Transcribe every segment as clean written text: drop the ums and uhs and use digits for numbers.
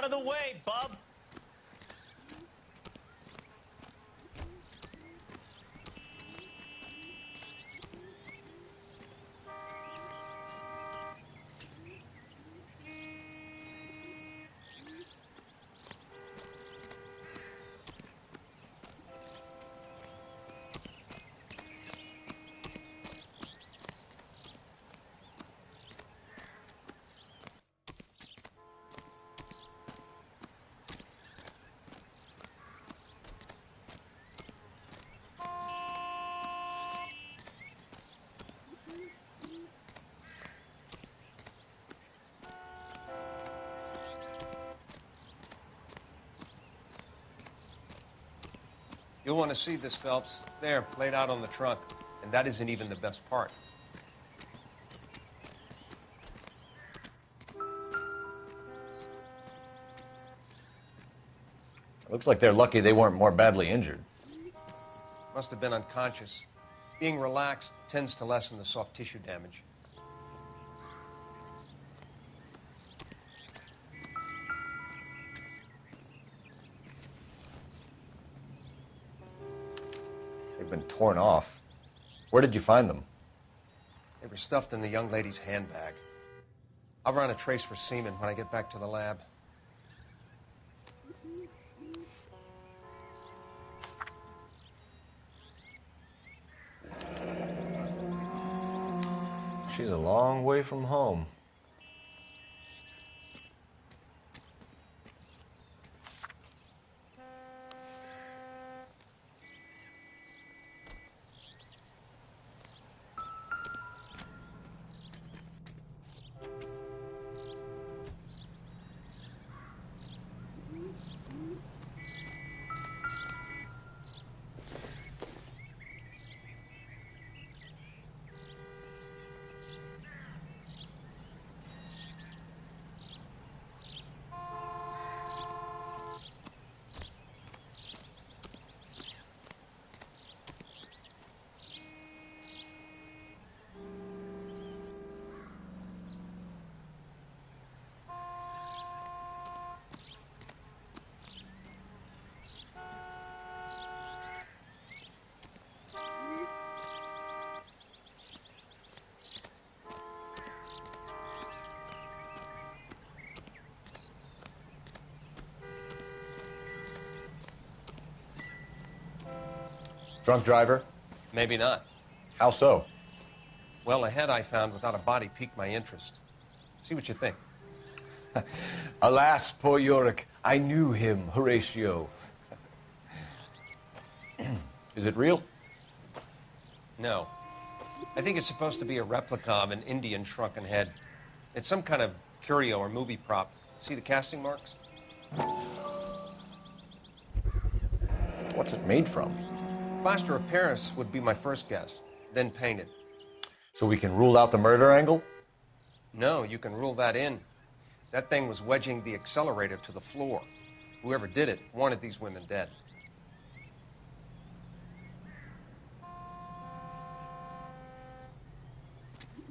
out of the way, bub. You'll want to see this, Phelps. There, laid out on the trunk. And that isn't even the best part. Looks like they're lucky they weren't more badly injured. Must have been unconscious. Being relaxed tends to lessen the soft tissue damage. They've been torn off. Where did you find them? They were stuffed in the young lady's handbag. I'll run a trace for semen when I get back to the lab. She's a long way from home. Drunk driver? Maybe not. How so? Well, a head I found without a body piqued my interest. See what you think. Alas, poor Yorick, I knew him, Horatio. Is it real? No. I think it's supposed to be a replica of an Indian shrunken head. It's some kind of curio or movie prop. See the casting marks? What's it made from? Plaster of Paris would be my first guess, then painted. So we can rule out the murder angle? No, you can rule that in. That thing was wedging the accelerator to the floor. Whoever did it wanted these women dead.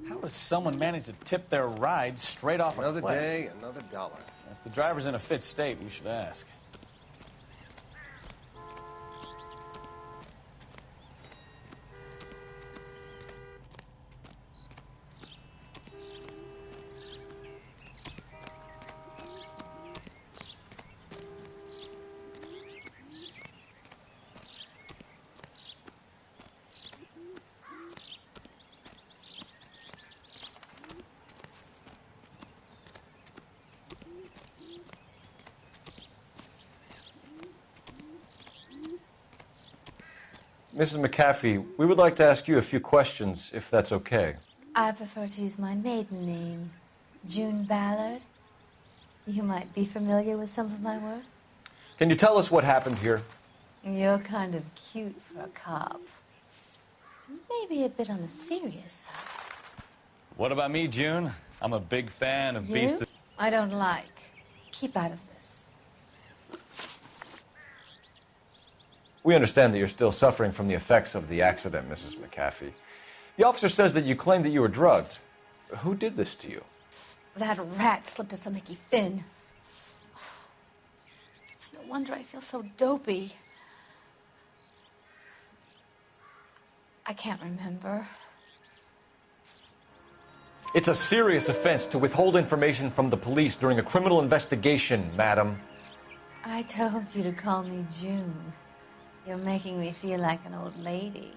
How does someone manage to tip their ride straight off a cliff? Another day, another dollar. If the driver's in a fit state, we should ask. Mrs. McAfee, we would like to ask you a few questions, if that's okay. I prefer to use my maiden name, June Ballard. You might be familiar with some of my work. Can you tell us what happened here? You're kind of cute for a cop. Maybe a bit on the serious side. What about me, June? I'm a big fan of You? I don't like. Keep out of this. We understand that you're still suffering from the effects of the accident, Mrs. McAfee. The officer says that you claimed that you were drugged. Who did this to you? That rat slipped us a Mickey Finn. No wonder I feel so dopey. I can't remember. It's a serious offense to withhold information from the police during a criminal investigation, madam. I told you to call me June. You're making me feel like an old lady.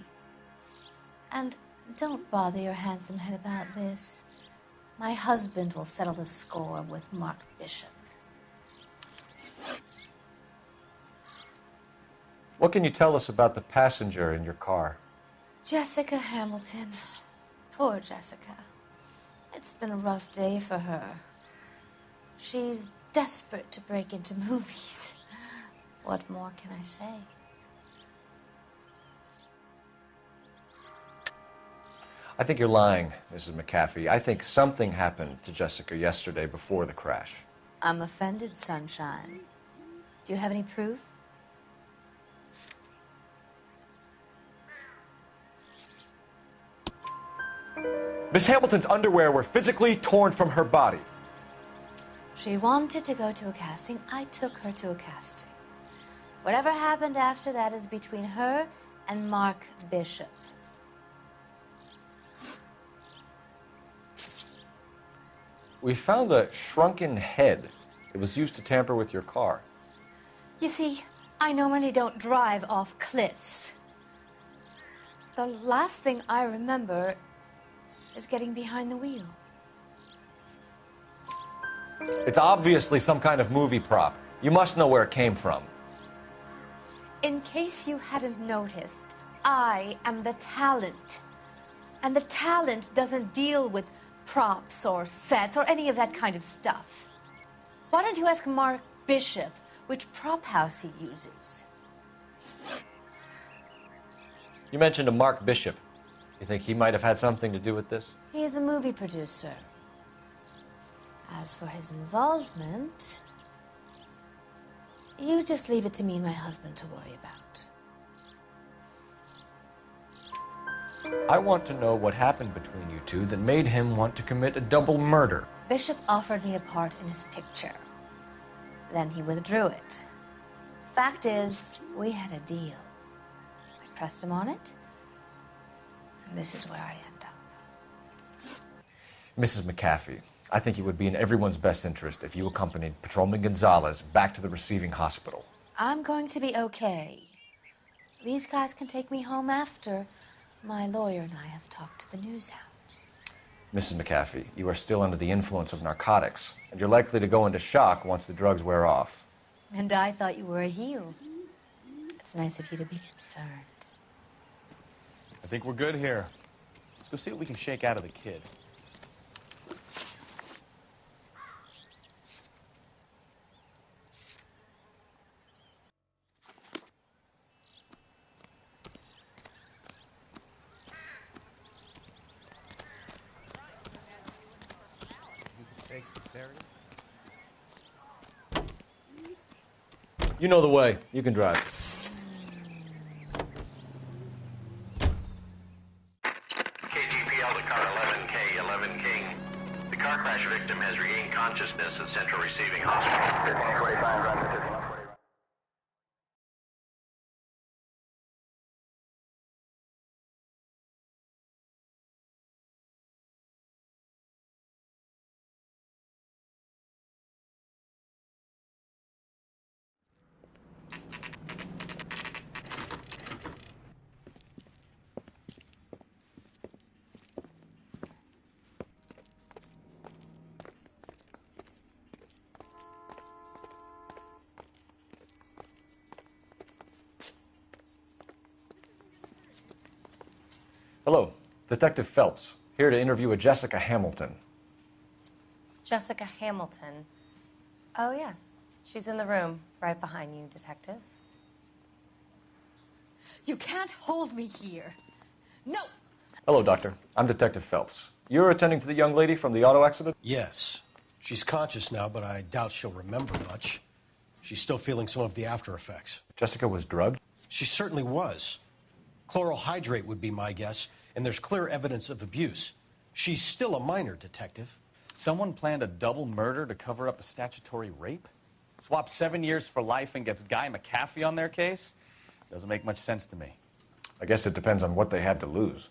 And don't bother your handsome head about this. My husband will settle the score with Mark Bishop. What can you tell us about the passenger in your car? Jessica Hamilton. Poor Jessica. It's been a rough day for her. She's desperate to break into movies. What more can I say? I think you're lying, Mrs. McAfee. I think something happened to Jessica yesterday before the crash. I'm offended, Sunshine. Do you have any proof? Miss Hamilton's underwear were physically torn from her body. She wanted to go to a casting. I took her to a casting. Whatever happened after that is between her and Mark Bishop. We found a shrunken head. It was used to tamper with your car. You see, I normally don't drive off cliffs. The last thing I remember is getting behind the wheel. It's obviously some kind of movie prop. You must know where it came from. In case you hadn't noticed, I am the talent. And the talent doesn't deal with props or sets or any of that kind of stuff. Why don't you ask Mark Bishop which prop house he uses? You mentioned a Mark Bishop. You think he might have had something to do with this? He is a movie producer. As for his involvement, you just leave it to me and my husband to worry about. I want to know what happened between you two that made him want to commit a double murder. Bishop offered me a part in his picture. Then he withdrew it. Fact is, we had a deal. I pressed him on it, and this is where I end up. Mrs. McAfee, I think it would be in everyone's best interest if you accompanied Patrolman Gonzalez back to the receiving hospital. I'm going to be okay. These guys can take me home after. My lawyer and I have talked to the news hounds. Mrs. McAfee, you are still under the influence of narcotics, and you're likely to go into shock once the drugs wear off. And I thought you were a heel. It's nice of you to be concerned. I think we're good here. Let's go see what we can shake out of the kid. You know the way. You can drive. KGPL to car 11K, 11 King. The car crash victim has regained consciousness at Central Receiving Hospital. 1545, run to 1540. Hello, Detective Phelps, here to interview a Jessica Hamilton. Jessica Hamilton. Oh, yes. She's in the room, right behind you, Detective. You can't hold me here. No! Hello, Doctor. I'm Detective Phelps. You're attending to the young lady from the auto accident? Yes. She's conscious now, but I doubt she'll remember much. She's still feeling some of the after effects. Jessica was drugged? She certainly was. Chloral hydrate would be my guess, and there's clear evidence of abuse. She's still a minor, Detective. Someone planned a double murder to cover up a statutory rape? Swap 7 years for life and gets Guy McAfee on their case? Doesn't make much sense to me. I guess it depends on what they had to lose.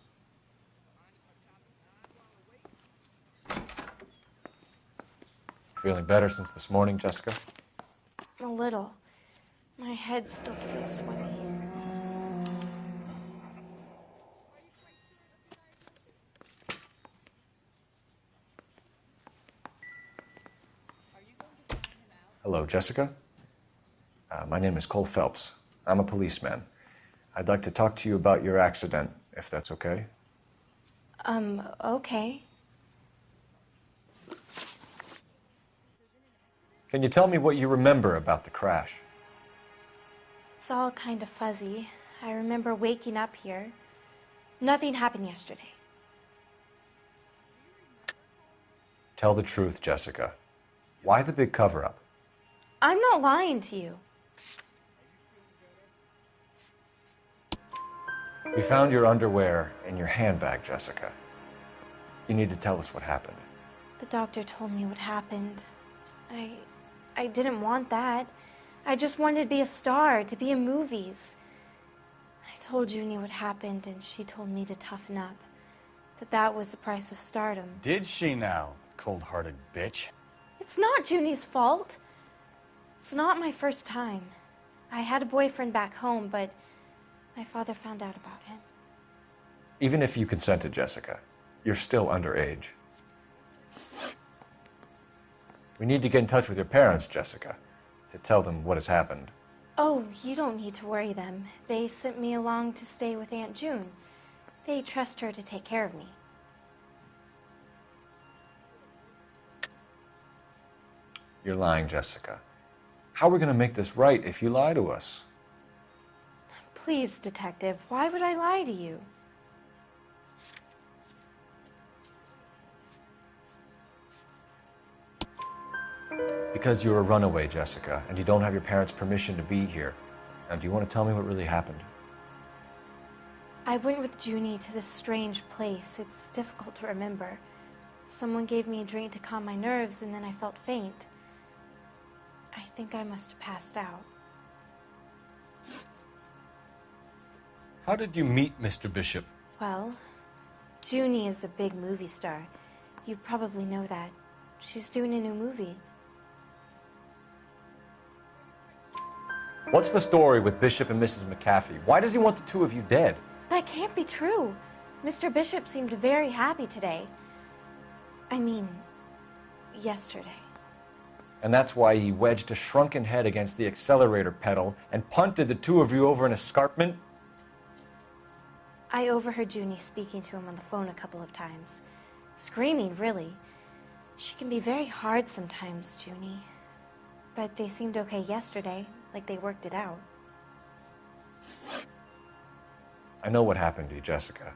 Feeling better since this morning, Jessica? A little. My head still feels sweaty. Hello, Jessica. My name is Cole Phelps. I'm a policeman. I'd like to talk to you about your accident, if that's okay. Okay. Can you tell me what you remember about the crash? It's all kind of fuzzy. I remember waking up here. Nothing happened yesterday. Tell the truth, Jessica. Why the big cover-up? I'm not lying to you. We found your underwear in your handbag, Jessica. You need to tell us what happened. The doctor told me what happened. I didn't want that. I just wanted to be a star, to be in movies. I told Junie what happened, and she told me to toughen up. That was the price of stardom. Did she now, cold-hearted bitch? It's not Junie's fault. It's not my first time. I had a boyfriend back home, but my father found out about him. Even if you consented, Jessica, you're still underage. We need to get in touch with your parents, Jessica, to tell them what has happened. Oh, you don't need to worry them. They sent me along to stay with Aunt June. They trust her to take care of me. You're lying, Jessica. How are we going to make this right if you lie to us? Please, Detective, why would I lie to you? Because you're a runaway, Jessica, and you don't have your parents' permission to be here. Now, do you want to tell me what really happened? I went with Junie to this strange place. It's difficult to remember. Someone gave me a drink to calm my nerves, and then I felt faint. I think I must have passed out. How did you meet Mr. Bishop? Well, Junie is a big movie star. You probably know that. She's doing a new movie. What's the story with Bishop and Mrs. McAfee? Why does he want the two of you dead? That can't be true. Mr. Bishop seemed very happy today. I mean, yesterday. And that's why he wedged a shrunken head against the accelerator pedal and punted the two of you over an escarpment? I overheard Junie speaking to him on the phone a couple of times. Screaming, really. She can be very hard sometimes, Junie. But they seemed okay yesterday, like they worked it out. I know what happened to you, Jessica.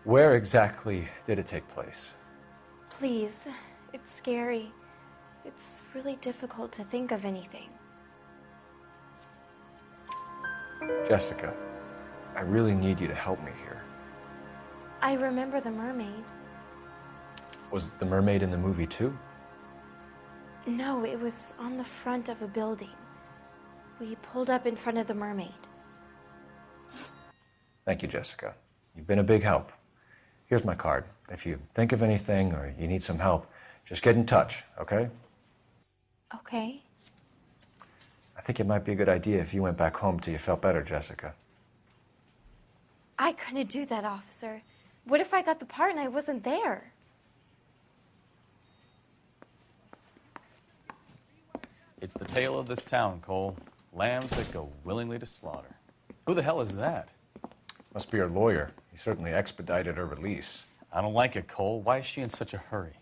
Where exactly did it take place? Please, it's scary. It's really difficult to think of anything. Jessica, I really need you to help me here. I remember the mermaid. Was the mermaid in the movie too? No, it was on the front of a building. We pulled up in front of the mermaid. Thank you, Jessica. You've been a big help. Here's my card. If you think of anything or you need some help, just get in touch, okay? Okay. I think it might be a good idea if you went back home till you felt better, Jessica. I couldn't do that, officer. What if I got the part and I wasn't there? It's the tale of this town, Cole. Lambs that go willingly to slaughter. Who the hell is that? Must be her lawyer. He certainly expedited her release. I don't like it, Cole. Why is she in such a hurry?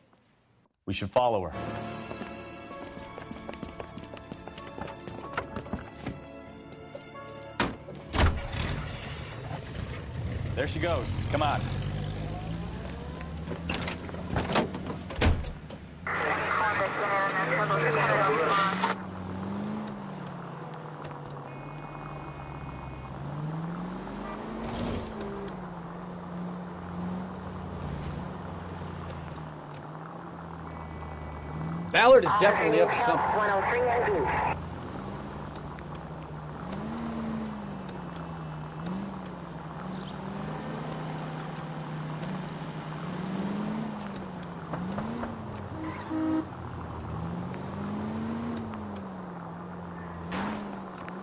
We should follow her. There she goes. Come on. Ballard is definitely up to something. 103 and view.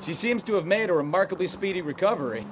She seems to have made a remarkably speedy recovery.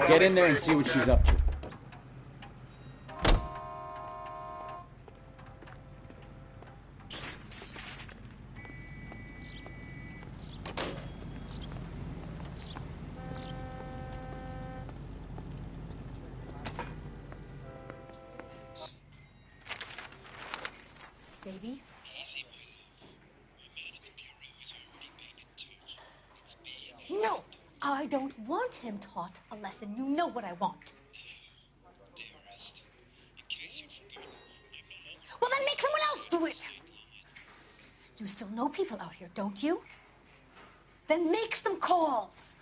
Get in there and see what she's up to. Baby? No! I don't want him taught a lesson. You know what I want. Well, then make someone else do it! You still know people out here, don't you? Then make some calls!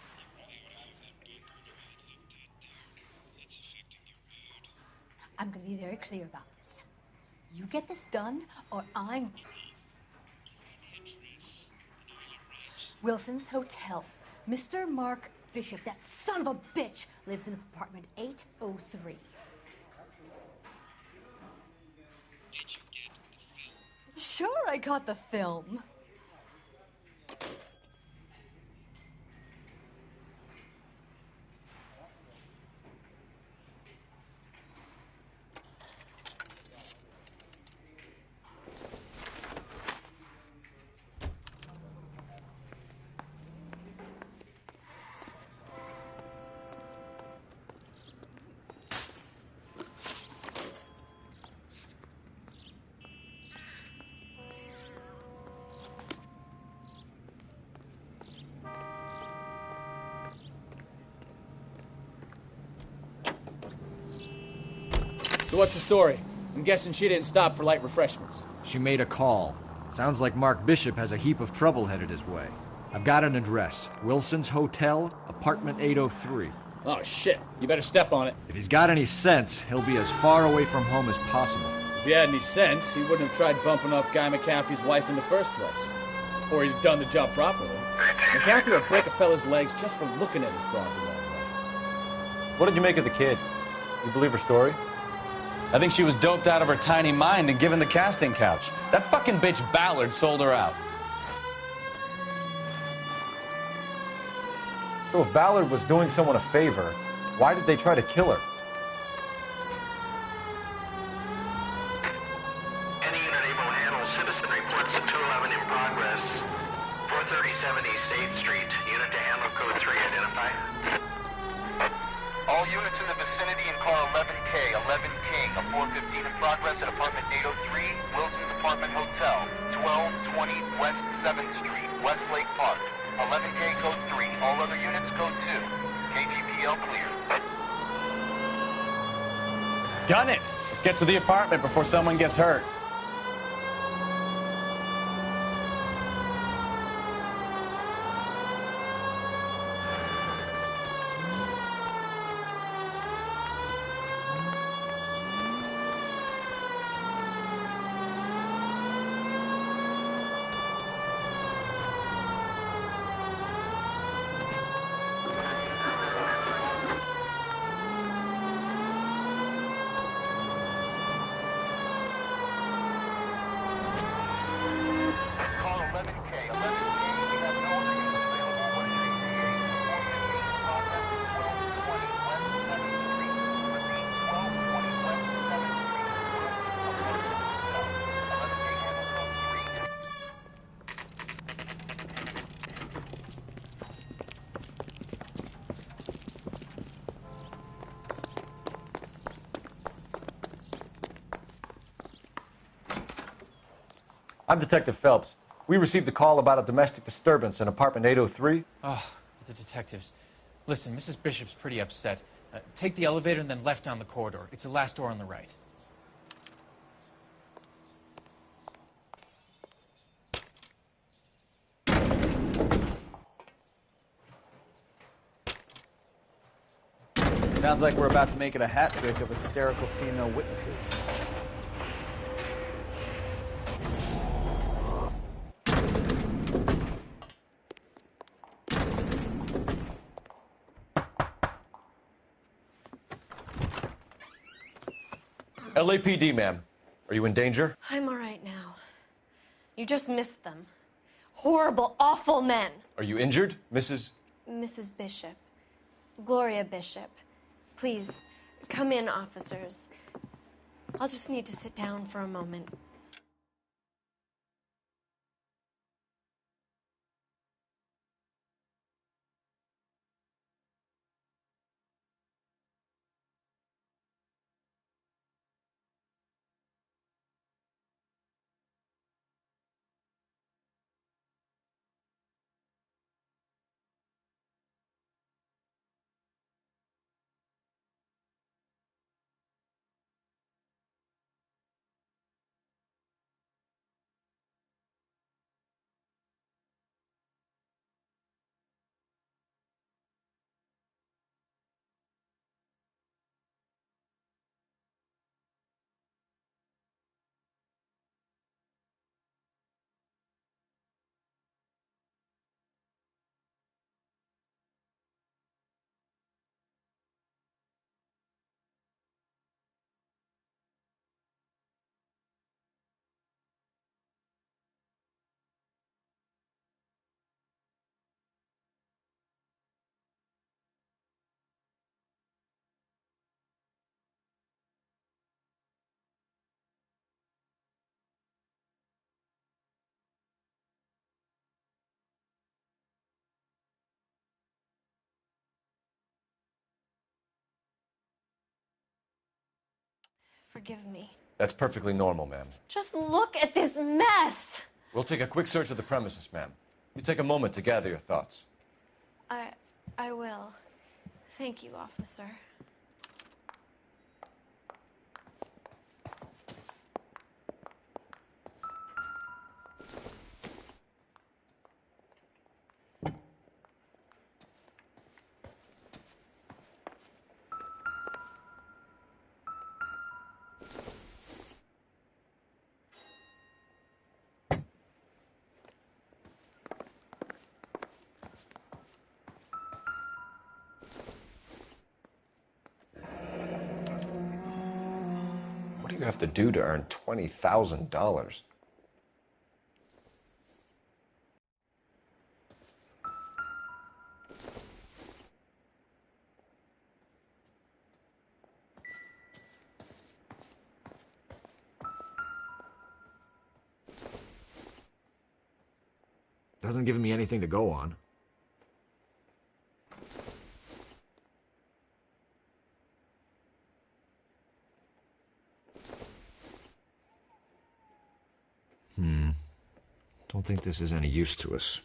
I'm gonna be very clear about this. You get this done, or I'm... Wilson's Hotel. Mr. Mark Bishop, that son of a bitch, lives in apartment 803. Sure, I got the film. So what's the story? I'm guessing she didn't stop for light refreshments. She made a call. Sounds like Mark Bishop has a heap of trouble headed his way. I've got an address. Wilson's Hotel, apartment 803. Oh, shit. You better step on it. If he's got any sense, he'll be as far away from home as possible. If he had any sense, he wouldn't have tried bumping off Guy McCaffrey's wife in the first place. Or he'd have done the job properly. McCaffrey would break a fella's legs just for looking at his broad the wrong way. What did you make of the kid? You believe her story? I think she was doped out of her tiny mind and given the casting couch. That fucking bitch Ballard sold her out. So if Ballard was doing someone a favor, why did they try to kill her? Any unit able to handle citizen reports at 211 in progress. 437 East 8th Street. Unit to handle code 3 identify. All units in the vicinity in car 11K, 11 King, a 415 in progress at apartment 803, Wilson's Apartment Hotel, 1220 West 7th Street, Westlake Park. 11K code 3, all other units code 2. KGPL clear. Gun it! Let's get to the apartment before someone gets hurt. I'm Detective Phelps. We received a call about a domestic disturbance in apartment 803. Oh, the detectives. Listen, Mrs. Bishop's pretty upset. Take the elevator and then left down the corridor. It's the last door on the right. Sounds like we're about to make it a hat trick of hysterical female witnesses. LAPD, ma'am. Are you in danger? I'm all right now. You just missed them. Horrible, awful men. Are you injured, Mrs.? Mrs. Bishop. Gloria Bishop. Please, come in, officers. I'll just need to sit down for a moment. Forgive me. That's perfectly normal, ma'am. Just look at this mess. We'll take a quick search of the premises, ma'am. You take a moment to gather your thoughts. I will. Thank you, officer. What do you have to do to earn $20,000? Doesn't give me anything to go on. Don't think this is any use to us.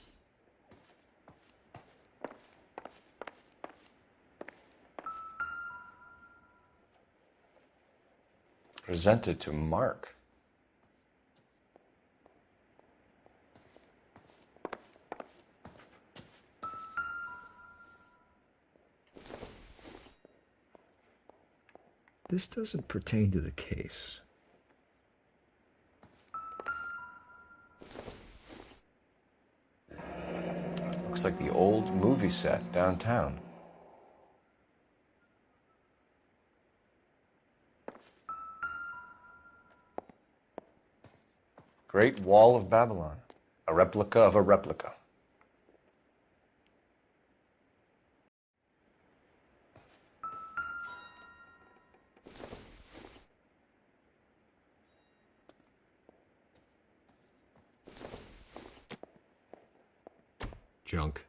Presented to Mark. This doesn't pertain to the case. Looks like the old movie set downtown. Great Wall of Babylon. A replica of a replica. Junk.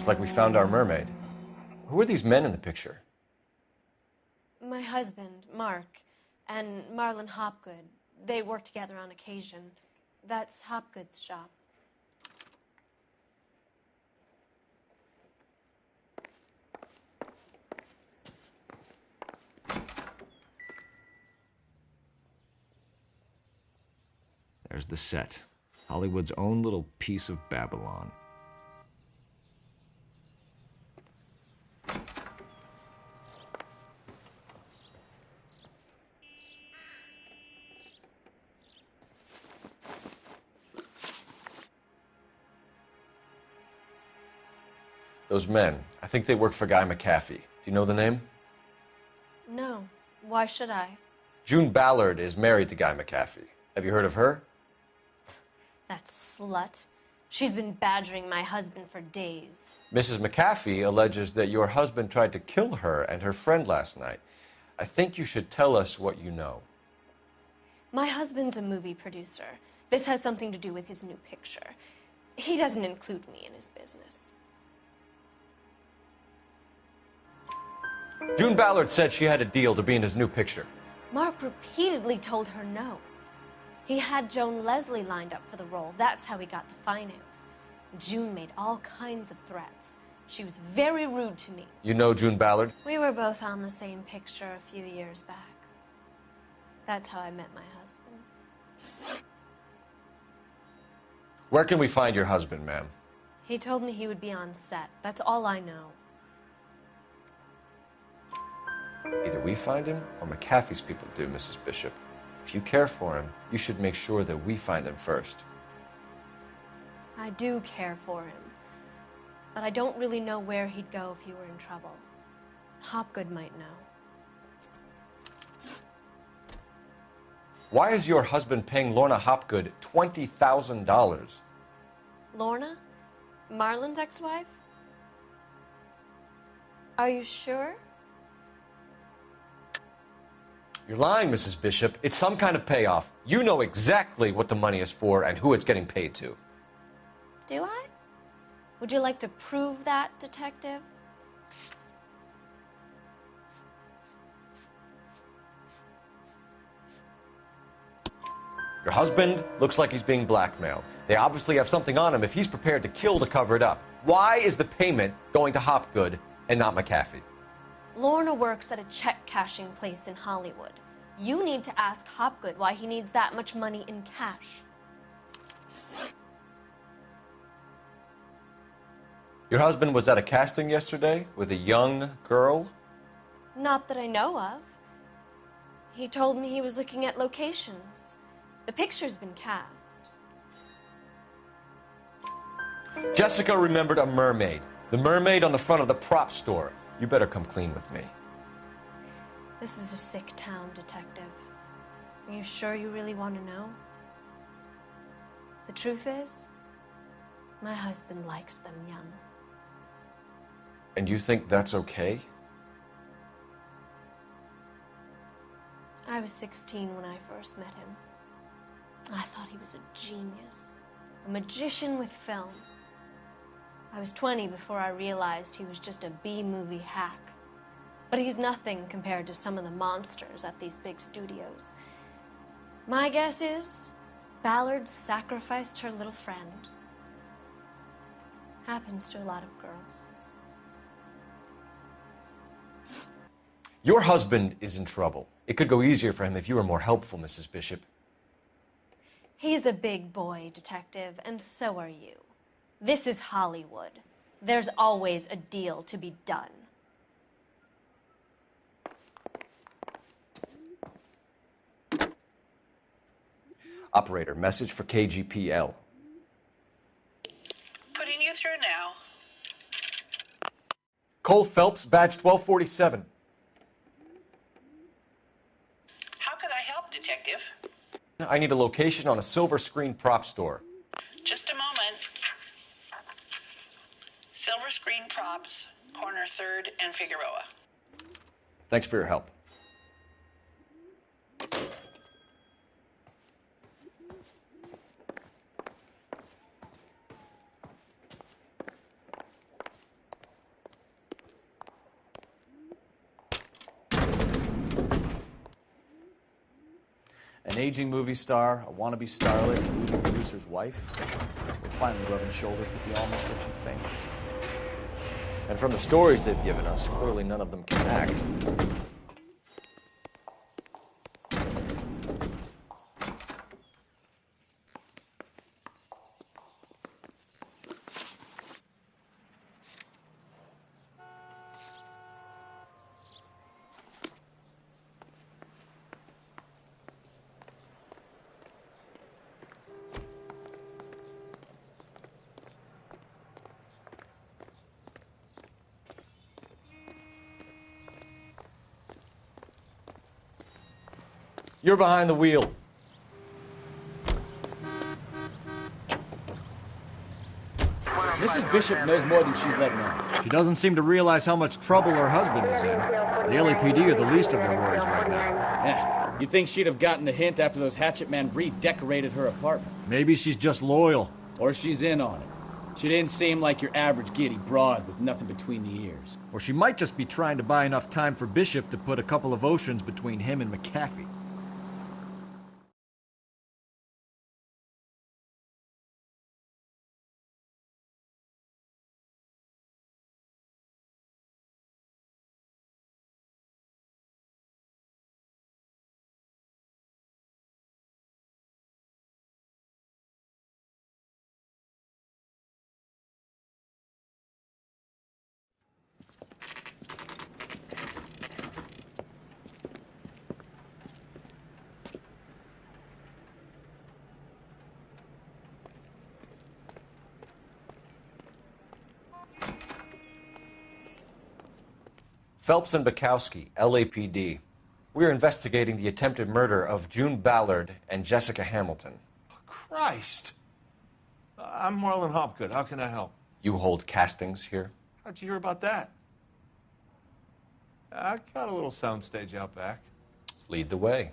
Looks like we found our mermaid. Who are these men in the picture? My husband, Mark, and Marlon Hopgood. They work together on occasion. That's Hopgood's shop. There's the set. Hollywood's own little piece of Babylon. Those men, I think they work for Guy McAfee. Do you know the name? No. Why should I? June Ballard is married to Guy McAfee. Have you heard of her? That slut. She's been badgering my husband for days. Mrs. McAfee alleges that your husband tried to kill her and her friend last night. I think you should tell us what you know. My husband's a movie producer. This has something to do with his new picture. He doesn't include me in his business. June Ballard said she had a deal to be in his new picture. Mark repeatedly told her no. He had Joan Leslie lined up for the role. That's how he got the finance. June made all kinds of threats. She was very rude to me. You know June Ballard? We were both on the same picture a few years back. That's how I met my husband. Where can we find your husband, ma'am? He told me he would be on set. That's all I know. Either we find him or McAfee's people do, Mrs. Bishop. If you care for him, you should make sure that we find him first. I do care for him, but I don't really know where he'd go if he were in trouble. Hopgood might know. Why is your husband paying Lorna Hopgood $20,000? Lorna? Marlon's ex-wife? Are you sure? You're lying, Mrs. Bishop. It's some kind of payoff. You know exactly what the money is for and who it's getting paid to. Do I? Would you like to prove that, detective? Your husband looks like he's being blackmailed. They obviously have something on him if he's prepared to kill to cover it up. Why is the payment going to Hopgood and not McAfee? Lorna works at a check-cashing place in Hollywood. You need to ask Hopgood why he needs that much money in cash. Your husband was at a casting yesterday with a young girl? Not that I know of. He told me he was looking at locations. The picture's been cast. Jessica remembered a mermaid. The mermaid on the front of the prop store. You better come clean with me. This is a sick town, detective. Are you sure you really want to know? The truth is, my husband likes them young. And you think that's okay? I was 16 when I first met him. I thought he was a genius, a magician with film. I was 20 before I realized he was just a B-movie hack. But he's nothing compared to some of the monsters at these big studios. My guess is Ballard sacrificed her little friend. Happens to a lot of girls. Your husband is in trouble. It could go easier for him if you were more helpful, Mrs. Bishop. He's a big boy, detective, and so are you. This is Hollywood. There's always a deal to be done. Operator, message for KGPL. Putting you through now. Cole Phelps, badge 1247. How could I help, Detective? I need a location on a silver screen prop store. Just a moment. Silver Screen Props, corner 3rd and Figueroa. Thanks for your help. aging movie star, a wannabe starlet, a movie producer's wife. They're finally rubbing shoulders with the almost rich and famous. And from the stories they've given us, clearly none of them can act. You're behind the wheel. Mrs. Bishop knows more than she's letting on. She doesn't seem to realize how much trouble her husband is in. The LAPD are the least of their worries right now. Yeah, you'd think she'd have gotten the hint after those hatchet men redecorated her apartment. Maybe she's just loyal. Or she's in on it. She didn't seem like your average giddy broad with nothing between the ears. Or she might just be trying to buy enough time for Bishop to put a couple of oceans between him and McAfee. Phelps and Bukowski, LAPD. We're investigating the attempted murder of June Ballard and Jessica Hamilton. Christ. I'm Marlon Hopgood. How can I help? You hold castings here? How'd you hear about that? I got a little soundstage out back. Lead the way.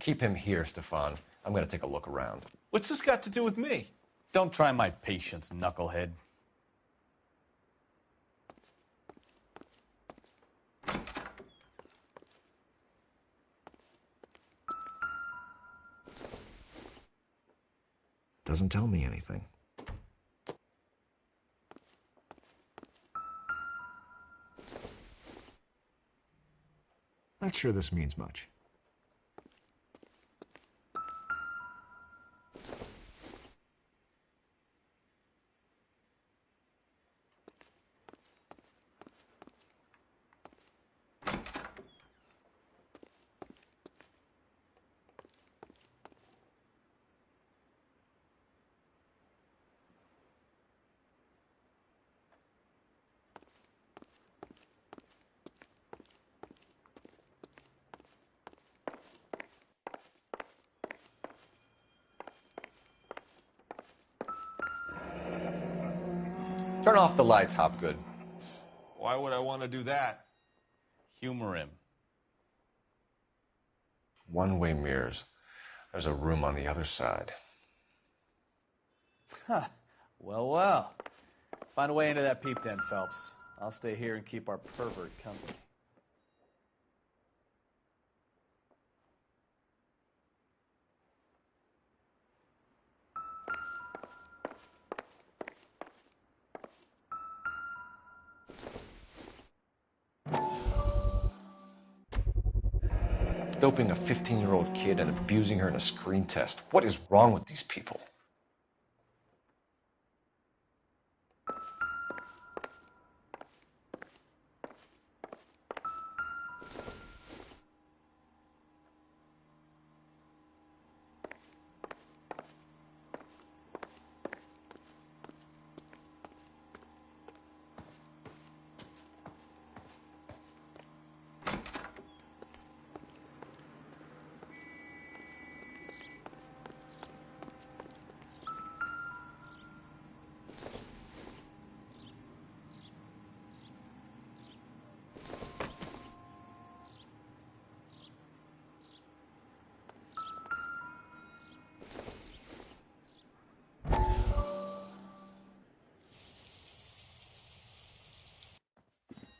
Keep him here, Stefan. I'm going to take a look around. What's this got to do with me? Don't try my patience, knucklehead. Doesn't tell me anything. Not sure this means much. Turn off the lights, Hopgood. Why would I want to do that? Humor him. One-way mirrors. There's a room on the other side. Huh. Well, well. Find a way into that peep den, Phelps. I'll stay here and keep our pervert company. Doping a 15-year-old kid and abusing her in a screen test. What is wrong with these people?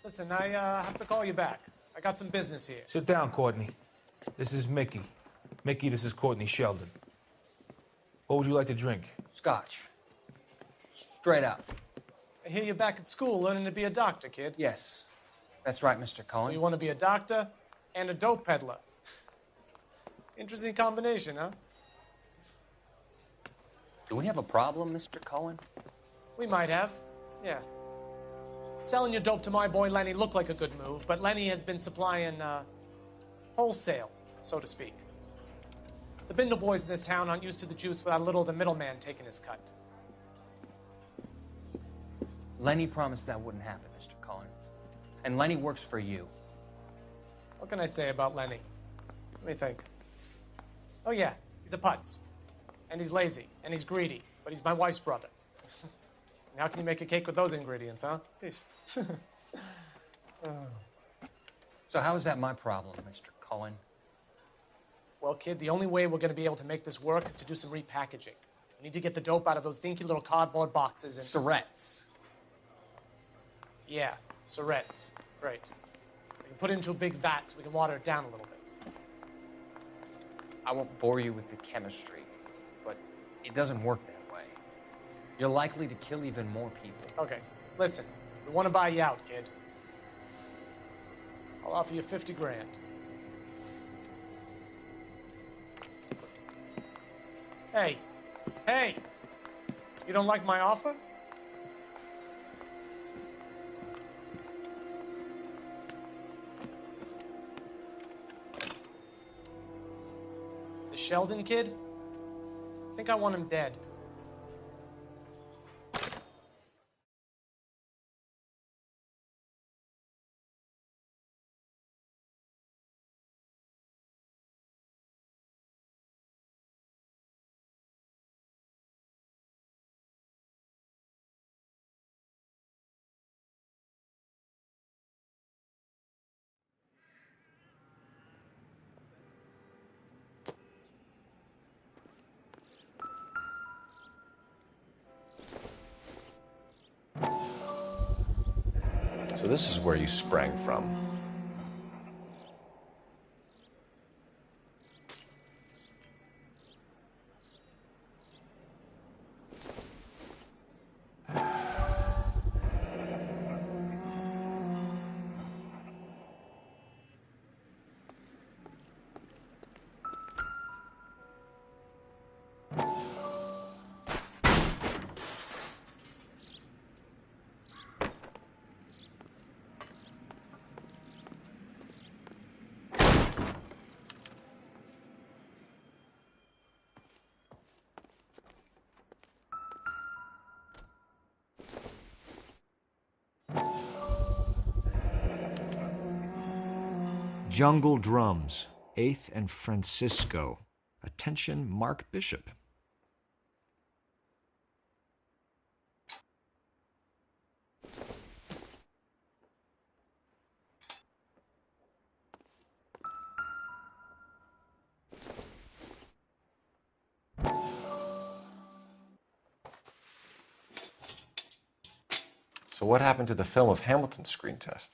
Listen, I have to call you back. I got some business here. Sit down, Courtney. This is Mickey. Mickey, this is Courtney Sheldon. What would you like to drink? Scotch. Straight up. I hear you're back at school learning to be a doctor, kid. Yes. That's right, Mr. Cohen. So you want to be a doctor and a dope peddler. Interesting combination, huh? Do we have a problem, Mr. Cohen? We might have, yeah. Selling your dope to my boy Lenny looked like a good move, but Lenny has been supplying, wholesale, so to speak. The Bindle boys in this town aren't used to the juice without a little of the middleman taking his cut. Lenny promised that wouldn't happen, Mr. Cohen. And Lenny works for you. What can I say about Lenny? Let me think. Oh yeah, he's a putz. And he's lazy, and he's greedy, but he's my wife's brother. And how can you make a cake with those ingredients, huh? Peace. So how is that my problem, Mr. Cohen? Well, kid, the only way we're going to be able to make this work is to do some repackaging. We need to get the dope out of those dinky little cardboard boxes and... Syrettes. Yeah, syrettes. Great. We can put it into a big vat so we can water it down a little bit. I won't bore you with the chemistry, but it doesn't work that way. You're likely to kill even more people. Okay, listen. We want to buy you out, kid. I'll offer you 50 grand. Hey. Hey! You don't like my offer? The Sheldon kid? I think I want him dead. So this is where you sprang from. Jungle Drums, 8th and Francisco. Attention, Mark Bishop. So what happened to the film of Hamilton's screen test?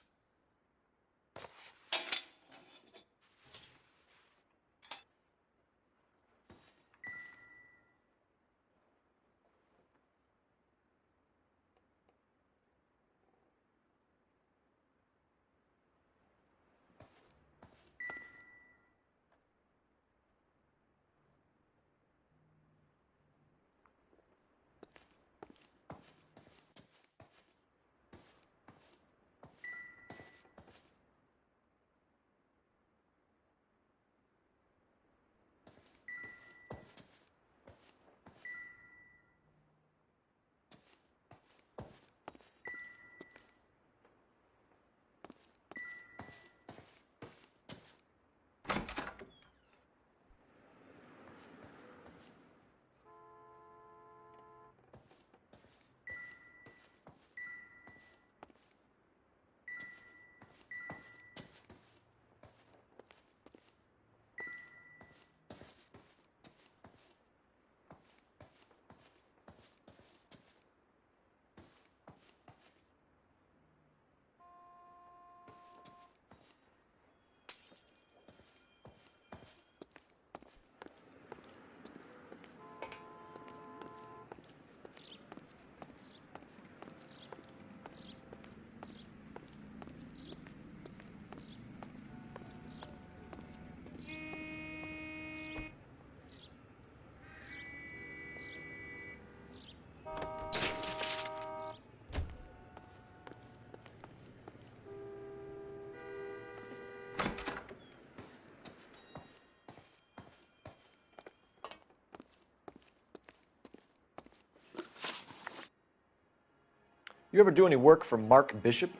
You ever do any work for Mark Bishop?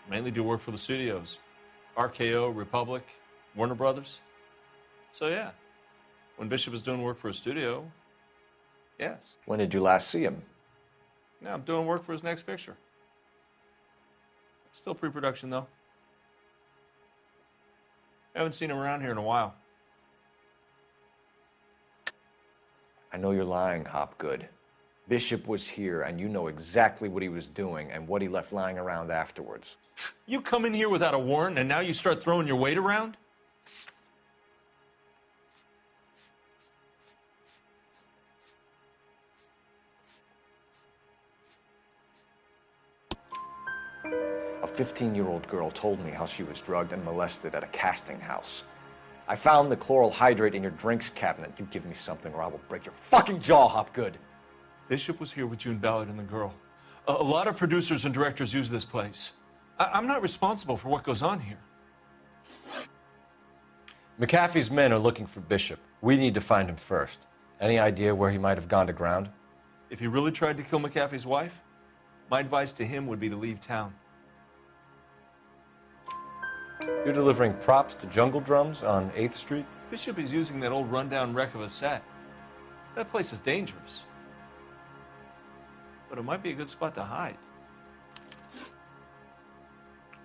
Mainly do work for the studios. RKO, Republic, Warner Brothers. So yeah, when Bishop is doing work for a studio, yes. When did you last see him? Now I'm doing work for his next picture. Still pre-production though. Haven't seen him around here in a while. I know you're lying, Hopgood. Bishop was here, and you know exactly what he was doing and what he left lying around afterwards. You come in here without a warrant, and now you start throwing your weight around? A 15-year-old girl told me how she was drugged and molested at a casting house. I found the chloral hydrate in your drinks cabinet. You give me something or I will break your fucking jaw, Hopgood. Bishop was here with June Ballard and the girl. A lot of producers and directors use this place. I'm not responsible for what goes on here. McAfee's men are looking for Bishop. We need to find him first. Any idea where he might have gone to ground? If he really tried to kill McAfee's wife, my advice to him would be to leave town. You're delivering props to Jungle Drums on 8th Street? Bishop is using that old rundown wreck of a set. That place is dangerous. But it might be a good spot to hide.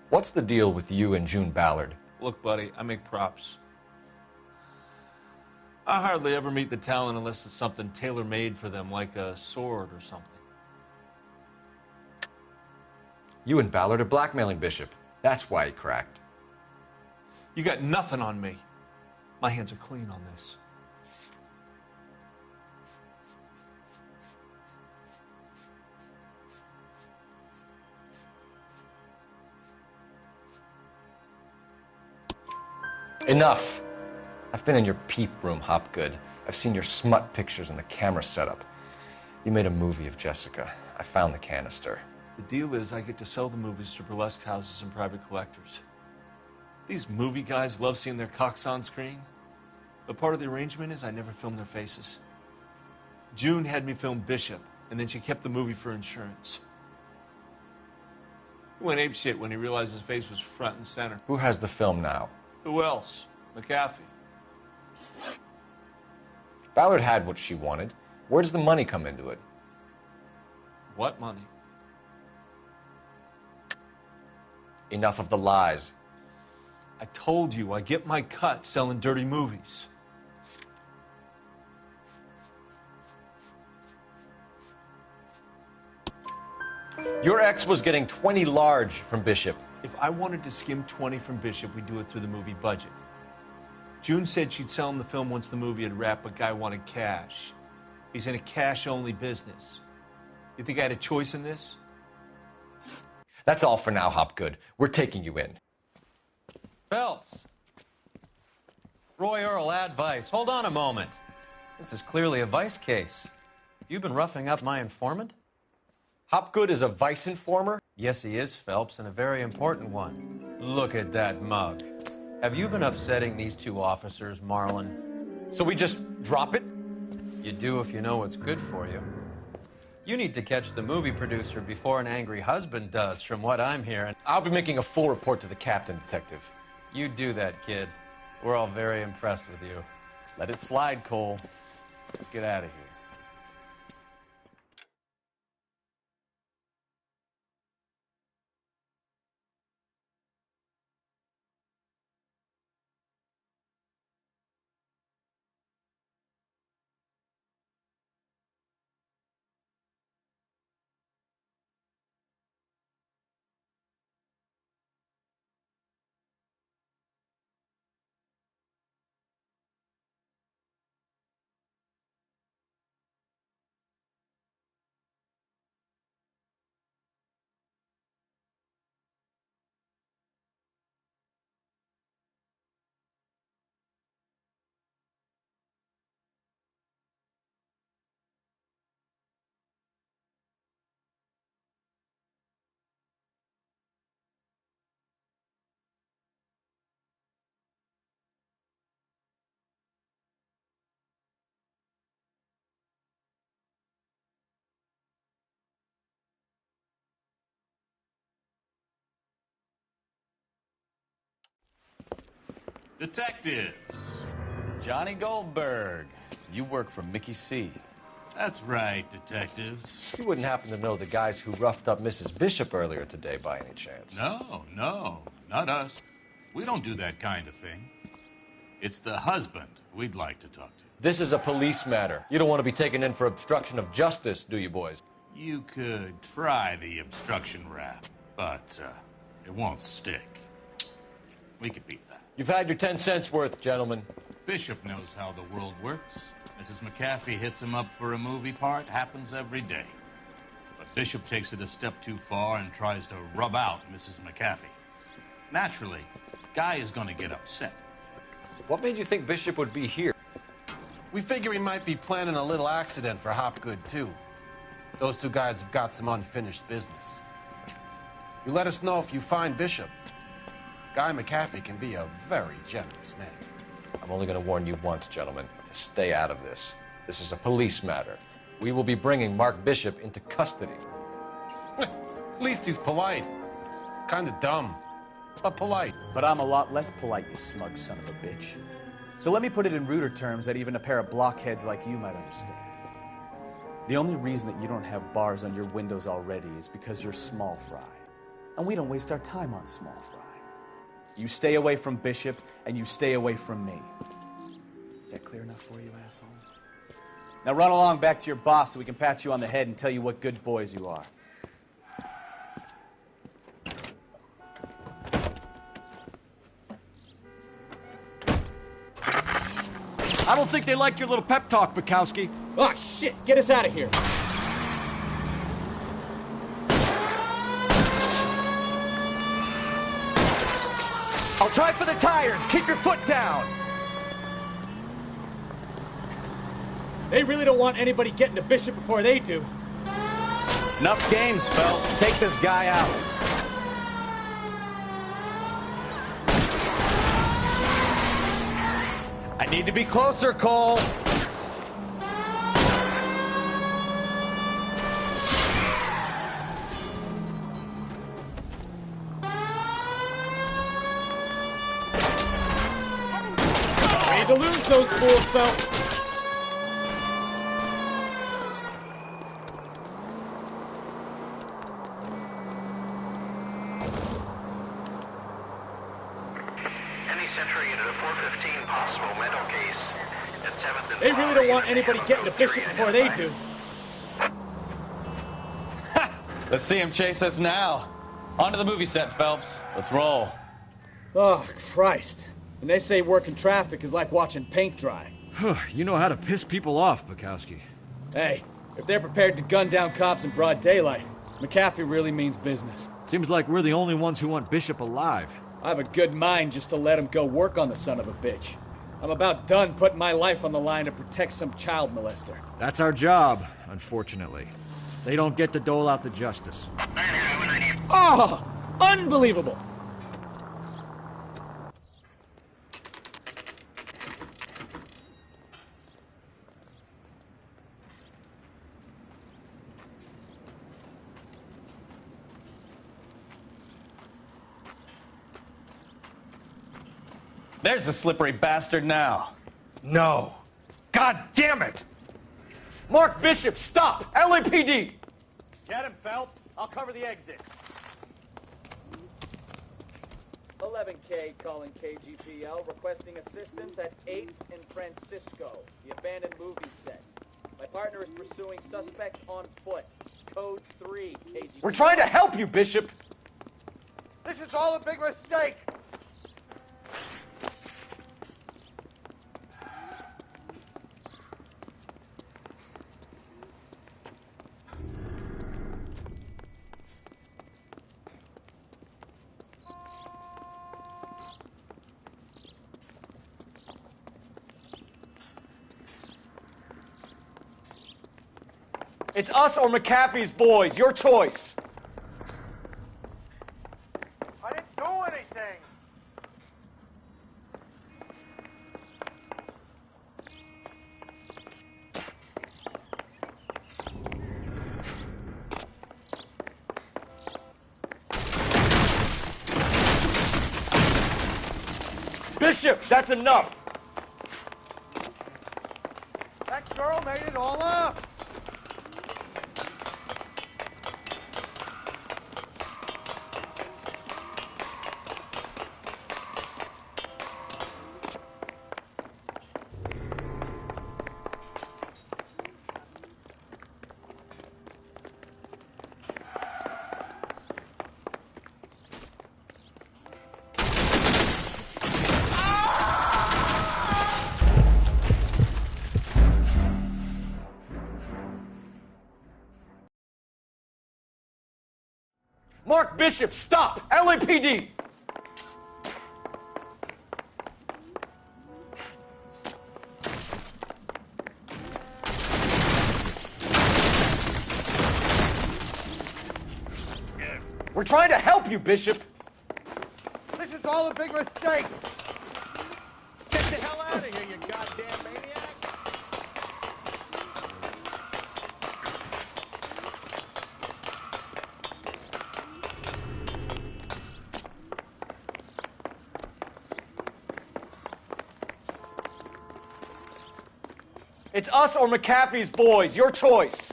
What's the deal with you and June Ballard? Look, buddy, I make props. I hardly ever meet the talent unless it's something tailor-made for them, like a sword or something. You and Ballard are blackmailing Bishop. That's why he cracked. You got nothing on me. My hands are clean on this. Enough! I've been in your peep room, Hopgood. I've seen your smut pictures and the camera setup. You made a movie of Jessica. I found the canister. The deal is I get to sell the movies to burlesque houses and private collectors. These movie guys love seeing their cocks on screen. But part of the arrangement is I never film their faces. June had me film Bishop, and then she kept the movie for insurance. He went apeshit when he realized his face was front and center. Who has the film now? Who else? McAfee. Ballard had what she wanted. Where does the money come into it? What money? Enough of the lies. I told you I get my cut selling dirty movies. Your ex was getting 20 large from Bishop. If I wanted to skim 20 from Bishop, we'd do it through the movie budget. June said she'd sell him the film once the movie had wrapped, but Guy wanted cash. He's in a cash-only business. You think I had a choice in this? That's all for now, Hopgood. We're taking you in. Phelps. Roy Earl, ad vice. Hold on a moment. This is clearly a vice case. You've been roughing up my informant? Hopgood is a vice informer? Yes, he is, Phelps, and a very important one. Look at that mug. Have you been upsetting these two officers, Marlin? So we just drop it? You do if you know what's good for you. You need to catch the movie producer before an angry husband does, from what I'm hearing. I'll be making a full report to the captain, Detective. You do that, kid. We're all very impressed with you. Let it slide, Cole. Let's get out of here. Detectives. Johnny Goldberg. You work for Mickey C. That's right, detectives. You wouldn't happen to know the guys who roughed up Mrs. Bishop earlier today by any chance? No, not us. We don't do that kind of thing. It's the husband we'd like to talk to. This is a police matter. You don't want to be taken in for obstruction of justice, do you, boys? You could try the obstruction rap, but it won't stick. We could beat that. You've had your 10 cents worth, gentlemen. Bishop knows how the world works. Mrs. McAfee hits him up for a movie part. Happens every day. But Bishop takes it a step too far and tries to rub out Mrs. McAfee. Naturally, Guy is going to get upset. What made you think Bishop would be here? We figure he might be planning a little accident for Hopgood, too. Those two guys have got some unfinished business. You let us know if you find Bishop. Guy McAfee can be a very generous man. I'm only going to warn you once, gentlemen, to stay out of this. This is a police matter. We will be bringing Mark Bishop into custody. At least he's polite. Kind of dumb, but polite. But I'm a lot less polite, you smug son of a bitch. So let me put it in ruder terms that even a pair of blockheads like you might understand. The only reason that you don't have bars on your windows already is because you're small fry. And we don't waste our time on small fry. You stay away from Bishop, and you stay away from me. Is that clear enough for you, asshole? Now run along back to your boss so we can pat you on the head and tell you what good boys you are. I don't think they like your little pep talk, Bukowski. Oh, shit! Get us out of here! I'll try for the tires. Keep your foot down. They really don't want anybody getting to Bishop before they do. Enough games, Phelps. Take this guy out. I need to be closer, Cole. Need to lose those fools, Phelps. Any Central unit of 415 possible mental case at 7th and They really don't want anybody getting to Bishop before they do. Let's see him chase us now. Onto the movie set, Phelps. Let's roll. Oh, Christ. And they say working traffic is like watching paint dry. You know how to piss people off, Bukowski. Hey, if they're prepared to gun down cops in broad daylight, McAfee really means business. Seems like we're the only ones who want Bishop alive. I have a good mind just to let him go work on the son of a bitch. I'm about done putting my life on the line to protect some child molester. That's our job, unfortunately. They don't get to dole out the justice. Oh, unbelievable! There's the slippery bastard now. No. God damn it! Mark Bishop, stop! LAPD! Get him, Phelps. I'll cover the exit. 11K calling KGPL, requesting assistance at 8th and Francisco, the abandoned movie set. My partner is pursuing suspect on foot. Code 3, KGPL. We're trying to help you, Bishop! This is all a big mistake! It's us or McAfee's boys. Your choice. I didn't do anything! Bishop, that's enough! That girl made it all up! Mark Bishop, stop! LAPD! We're trying to help you, Bishop! This is all a big mistake! Get the hell out of here, you goddamn maniac! It's us or McAfee's boys. Your choice.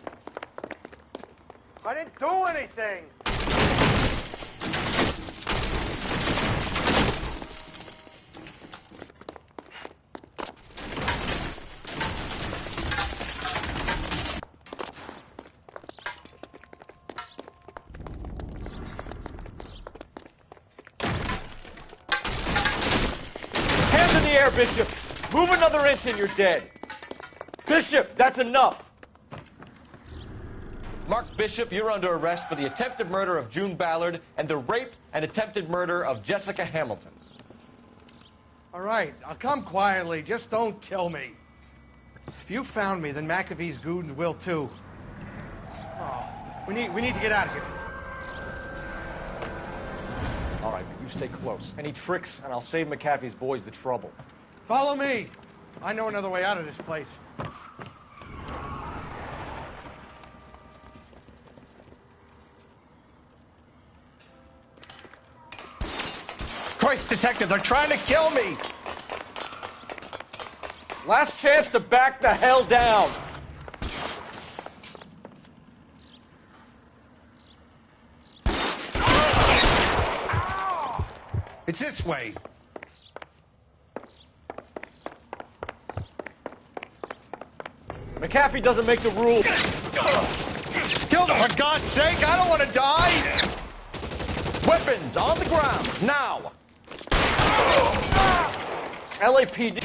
I didn't do anything! Hands in the air, Bishop. Move another inch and you're dead. Bishop, that's enough. Mark Bishop, you're under arrest for the attempted murder of June Ballard and the rape and attempted murder of Jessica Hamilton. All right, I'll come quietly. Just don't kill me. If you found me, then McAfee's goons will too. Oh, we need to get out of here. All right, but you stay close. Any tricks, and I'll save McAfee's boys the trouble. Follow me. I know another way out of this place. Christ, detective, they're trying to kill me! Last chance to back the hell down. It's this way. McAfee doesn't make the rules. Kill them, for God's sake! I don't want to die! Weapons on the ground, now! LAPD.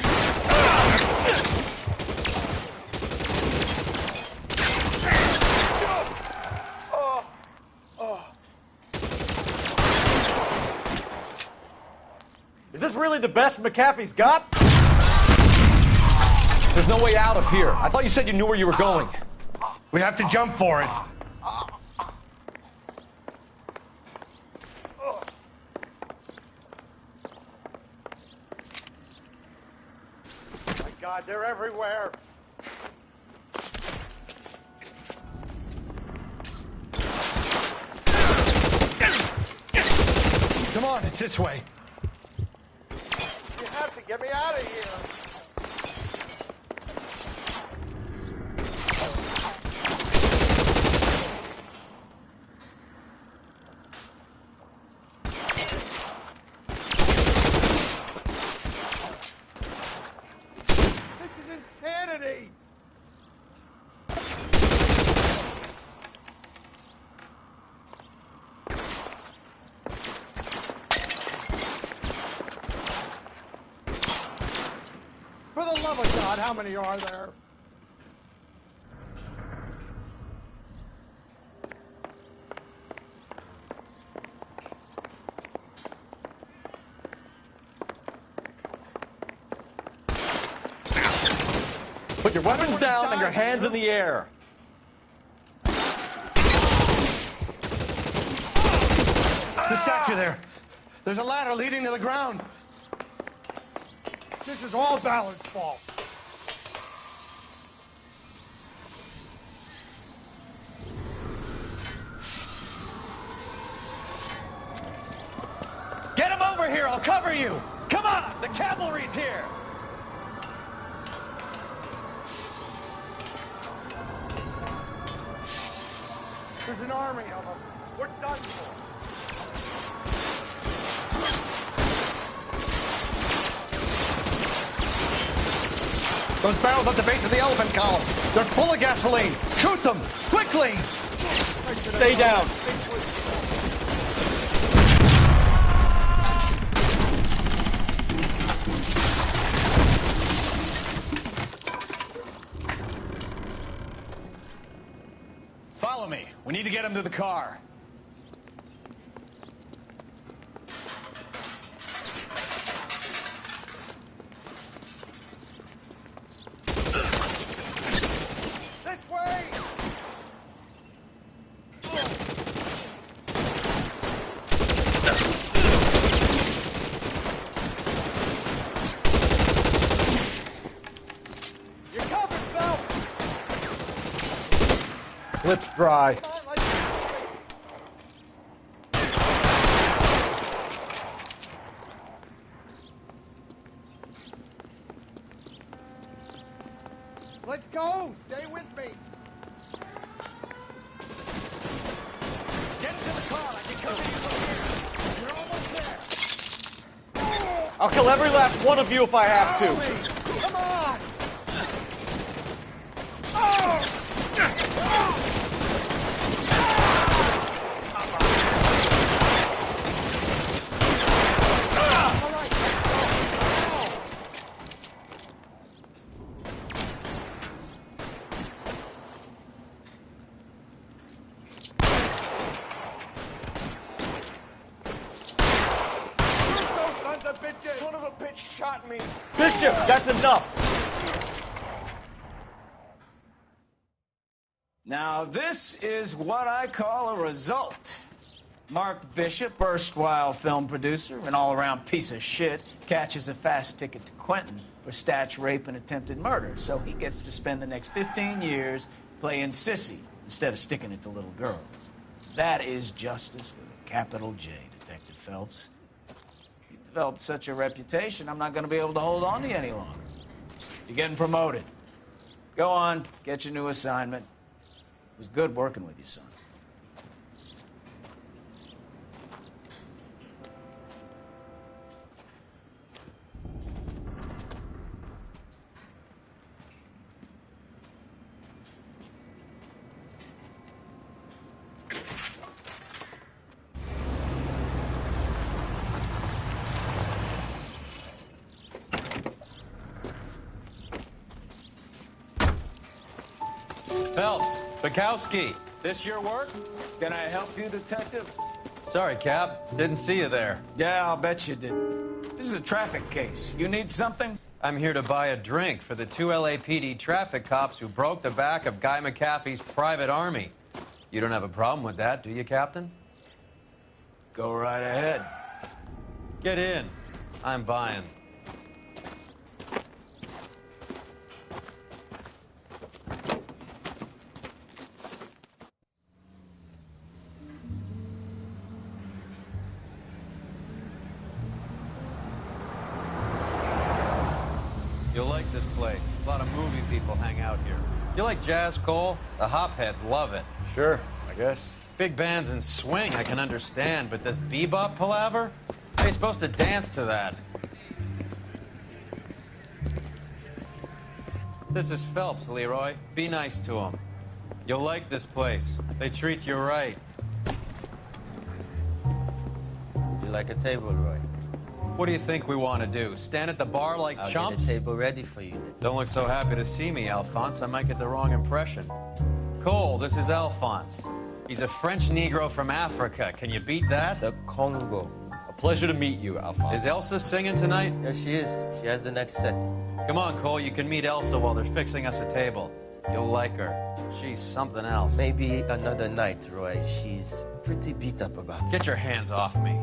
Is this really the best McAfee's got? There's no way out of here. I thought you said you knew where you were going. We have to jump for it. My God, they're everywhere. Come on, it's this way. You have to get me out of here. Insanity! For the love of God, how many are there? Put your weapons down and your hands in the air. The statue there. There's a ladder leading to the ground. This is all Ballard's fault. Get him over here. I'll cover you. Come on! The cavalry's here! There's an army of them. We're done for. Those barrels at the base of the elephant column. They're full of gasoline. Shoot them! Quickly! Stay down. Follow me. We need to get him to the car. This way! You're covered, Phelps! Lips dry. Let's go! Stay with me! Get into the car. I can cover you from here. You're almost there. I'll kill every last one of you if I have to. Come on! Son of a bitch shot me. Bishop, that's enough. Now, this is what I call a result. Mark Bishop, erstwhile film producer and all-around piece of shit, catches a fast ticket to Quentin for statch rape and attempted murder, so he gets to spend the next 15 years playing sissy instead of sticking it to little girls. That is justice with a capital J, Detective Phelps. You developed such a reputation, I'm not going to be able to hold on to you any longer. You're getting promoted. Go on, get your new assignment. It was good working with you, son. Phelps, Bukowski, this your work? Can I help you, Detective? Sorry, Cap. Didn't see you there. Yeah, I'll bet you did. This is a traffic case. You need something? I'm here to buy a drink for the 2 LAPD traffic cops who broke the back of Guy McAfee's private army. You don't have a problem with that, do you, Captain? Go right ahead. Get in. I'm buying. You'll like this place. A lot of movie people hang out here. You like jazz, Cole? The hopheads love it. Sure, I guess. Big bands and swing, I can understand, but this bebop palaver? How are you supposed to dance to that? This is Phelps, Leroy. Be nice to him. You'll like this place. They treat you right. You like a table, Roy? What do you think we want to do? Stand at the bar like I'll chumps? get a table ready for you. Don't look so happy to see me, Alphonse. I might get the wrong impression. Cole, this is Alphonse. He's a French Negro from Africa. Can you beat that? The Congo. A pleasure to meet you, Alphonse. Is Elsa singing tonight? Yes, she is. She has the next set. Come on, Cole. You can meet Elsa while they're fixing us a table. You'll like her. She's something else. Maybe another night, Roy. She's pretty beat up about it. Get your hands off me.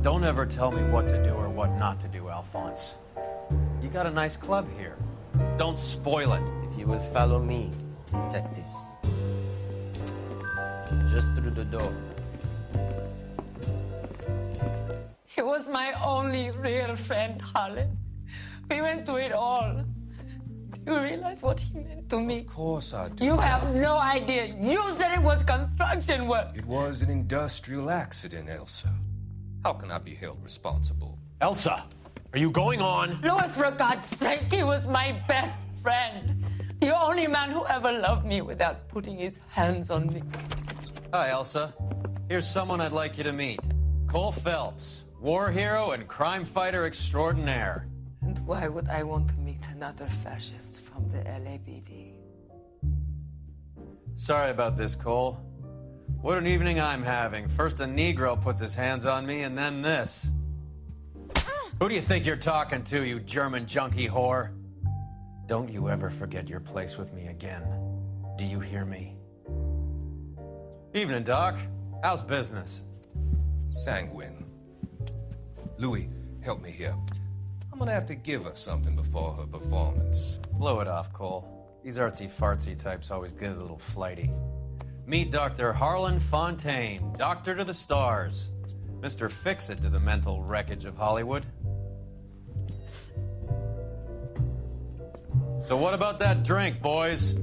Don't ever tell me what to do or what not to do, Alphonse. You got a nice club here. Don't spoil it. If you will follow me, detectives. Just through the door. He was my only real friend, Harlan. We went through it all. Do you realize what he meant to me? Of course I do. You have no idea. You said it was construction work. It was an industrial accident, Elsa. How can I be held responsible? Elsa, are you going on? Louis, for God's sake, he was my best friend. The only man who ever loved me without putting his hands on me. Hi, Elsa. Here's someone I'd like you to meet. Cole Phelps, war hero and crime fighter extraordinaire. And why would I want to meet another fascist from the LAPD? Sorry about this, Cole. What an evening I'm having. First a Negro puts his hands on me, and then this. Who do you think you're talking to, you German junkie whore? Don't you ever forget your place with me again. Do you hear me? Evening, Doc. How's business? Sanguine. Louis, help me here. I'm gonna have to give her something before her performance. Blow it off, Cole. These artsy-fartsy types always get a little flighty. Meet Dr. Harlan Fontaine, doctor to the stars. Mr. Fix-It to the mental wreckage of Hollywood. So what about that drink, boys?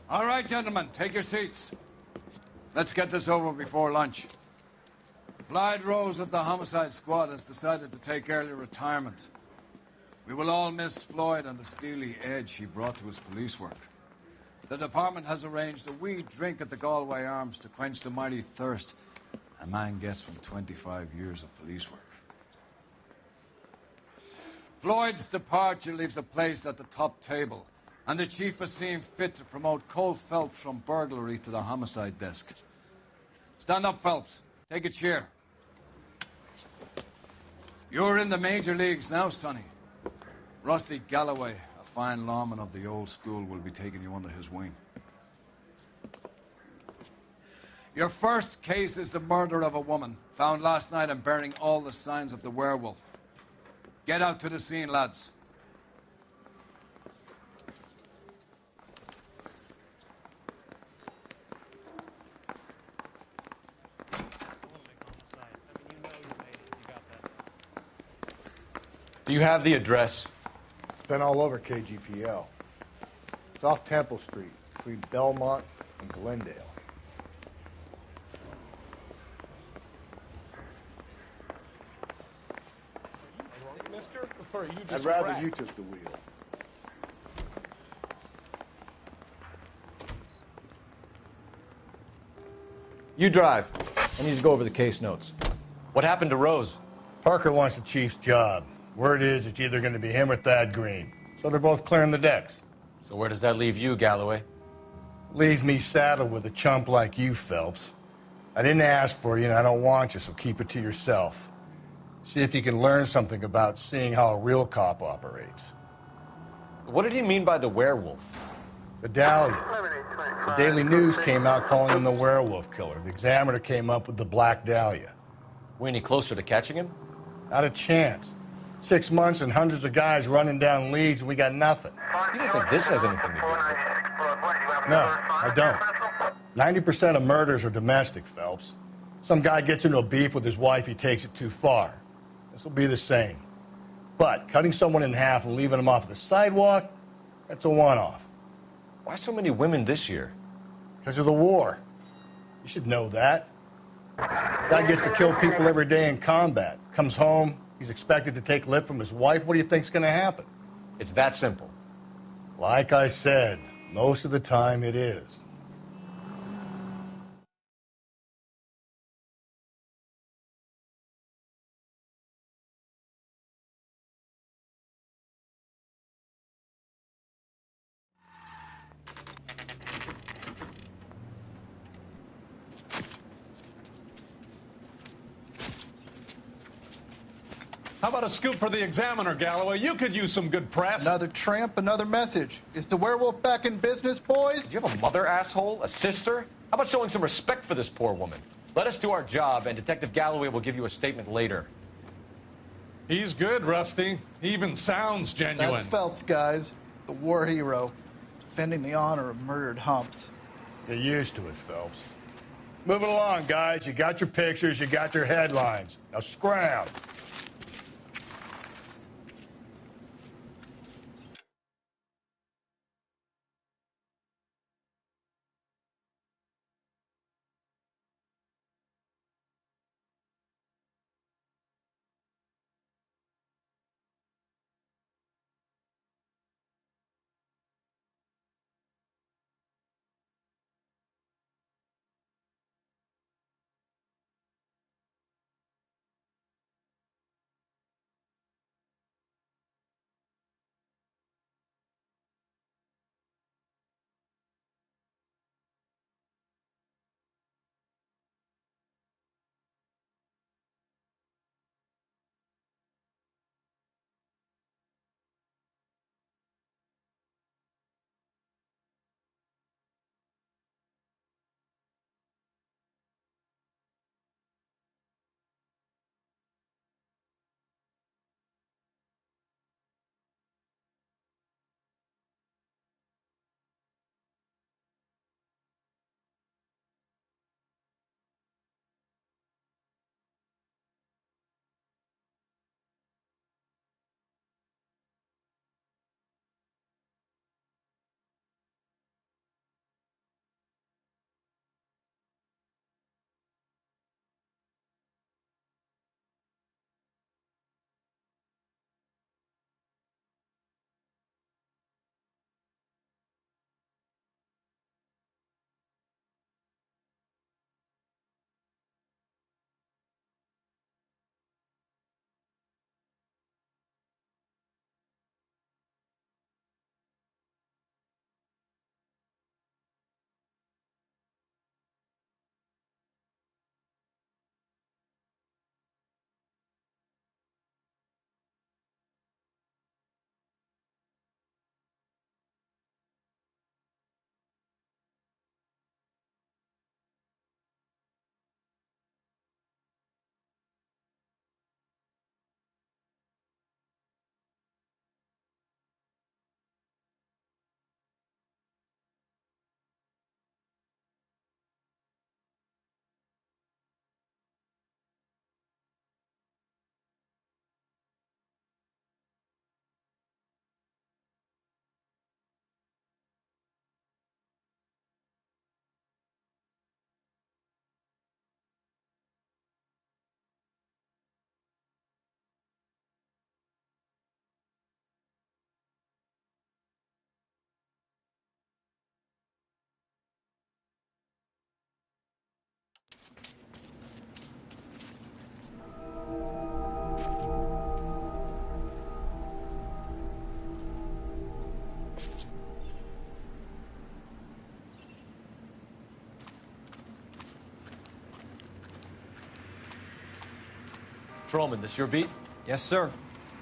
All right, gentlemen, take your seats. Let's get this over before lunch. Floyd Rose of the Homicide Squad has decided to take early retirement. We will all miss Floyd and the steely edge he brought to his police work. The department has arranged a wee drink at the Galway Arms to quench the mighty thirst a man gets from 25 years of police work. Floyd's departure leaves a place at the top table, and the chief has seen fit to promote Cole Phelps from burglary to the homicide desk. Stand up, Phelps. Take a chair. You're in the major leagues now, Sonny. Rusty Galloway, a fine lawman of the old school, will be taking you under his wing. Your first case is the murder of a woman, found last night and bearing all the signs of the werewolf. Get out to the scene, lads. Do you have the address? Been all over KGPL. It's off Temple Street, between Belmont and Glendale. Mister, or are you just I'd rather cracked? you took the wheel. You drive. I need to go over the case notes. What happened to Rose? Parker wants the chief's job. Word is it's either going to be him or Thad Green. So they're both clearing the decks. So where does that leave you, Galloway? Leaves me saddled with a chump like you, Phelps. I didn't ask for you, and I don't want you, so keep it to yourself. See if you can learn something about seeing how a real cop operates. What did he mean by the werewolf? The Dahlia. The Daily News came out calling him the werewolf killer. The Examiner came up with the Black Dahlia. We any closer to catching him? Not a chance. 6 months and hundreds of guys running down leads, and we got nothing. You don't think this has anything to do with it? No, I don't. 90% of murders are domestic, Phelps. Some guy gets into a beef with his wife, he takes it too far. This will be the same. But cutting someone in half and leaving them off the sidewalk, that's a one-off. Why so many women this year? Because of the war. You should know that. Guy gets to kill people every day in combat. Comes home, he's expected to take lip from his wife. What do you think's going to happen? It's that simple. Like I said, most of the time it is. How about a scoop for the Examiner, Galloway? You could use some good press. Another tramp, another message. Is the werewolf back in business, boys? Do you have a mother, asshole? A sister? How about showing some respect for this poor woman? Let us do our job, and Detective Galloway will give you a statement later. He's good, Rusty. He even sounds genuine. That's Phelps, guys. The war hero. Defending the honor of murdered humps. Get used to it, Phelps. Moving along, guys. You got your pictures, you got your headlines. Now scram. Patrolman, this your beat? Yes, sir.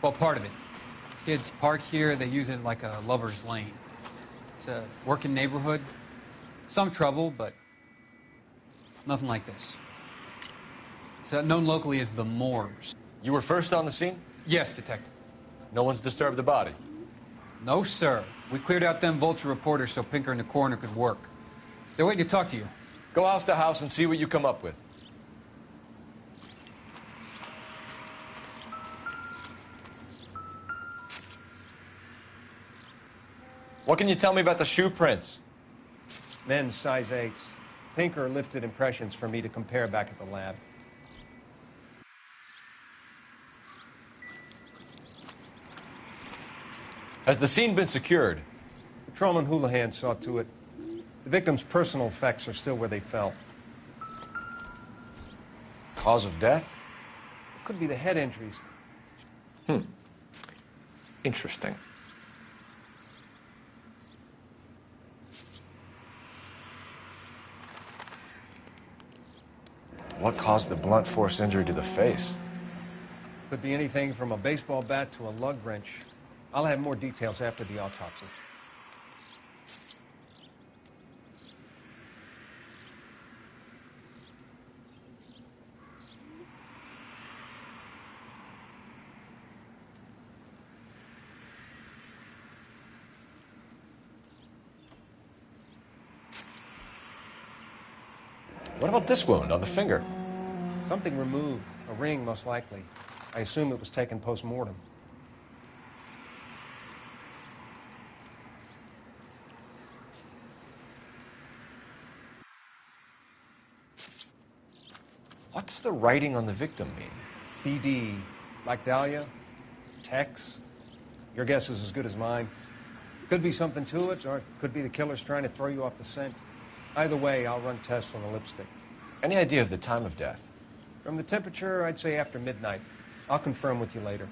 Well, part of it. Kids park here, they use it like a lover's lane. It's a working neighborhood. Some trouble, but nothing like this. It's known locally as the Moors. You were first on the scene? Yes, Detective. No one's disturbed the body? No, sir. We cleared out them vulture reporters so Pinker and the coroner could work. They're waiting to talk to you. Go house to house and see what you come up with. What can you tell me about the shoe prints? Men's size 8s. Pinker lifted impressions for me to compare back at the lab. Has the scene been secured? Patrolman Houlihan saw to it. The victim's personal effects are still where they fell. Cause of death? Could be the head injuries. Interesting. What caused the blunt force injury to the face? Could be anything from a baseball bat to a lug wrench. I'll have more details after the autopsy. What about this wound on the finger? Something removed. A ring, most likely. I assume it was taken post-mortem. What does the writing on the victim mean? BD. Like Dahlia? Tex? Your guess is as good as mine. Could be something to it, or it could be the killer's trying to throw you off the scent. Either way, I'll run tests on the lipstick. Any idea of the time of death? From the temperature, I'd say after midnight. I'll confirm with you later.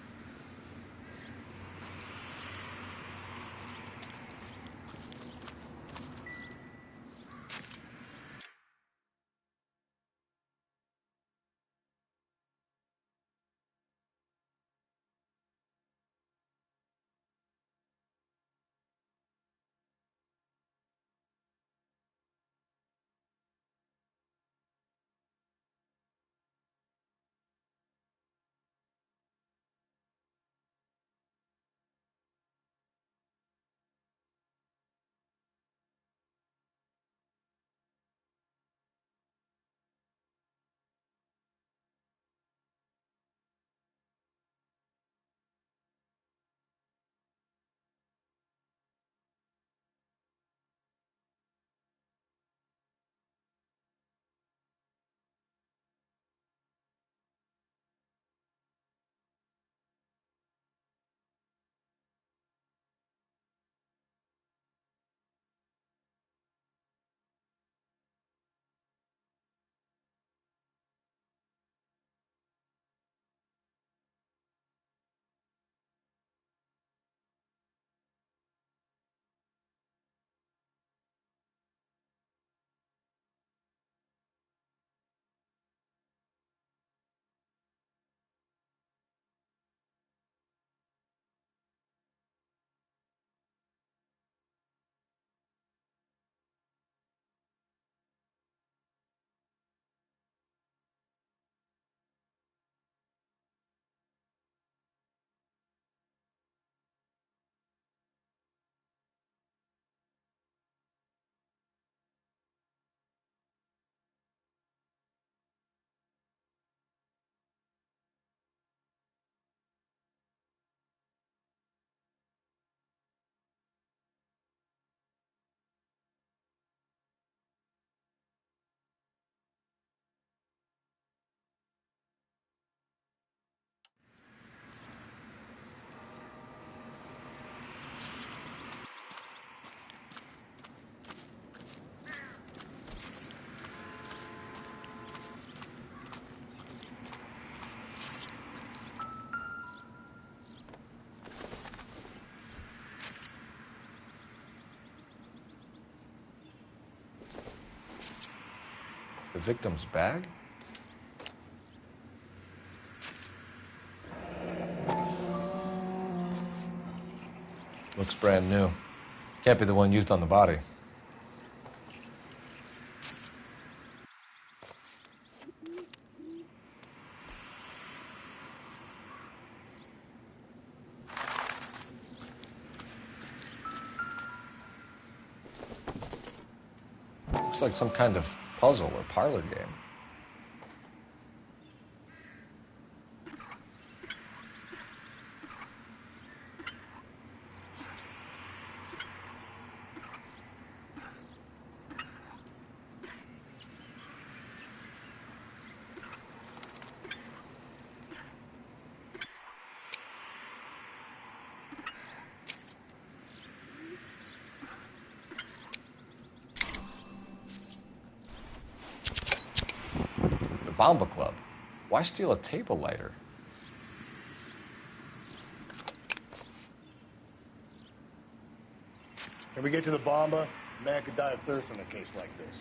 The victim's bag? Looks brand new. Can't be the one used on the body. Looks like some kind of puzzle or parlor game. Bomba Club. Why steal a table lighter? Can we get to the Bomba? A man could die of thirst in a case like this.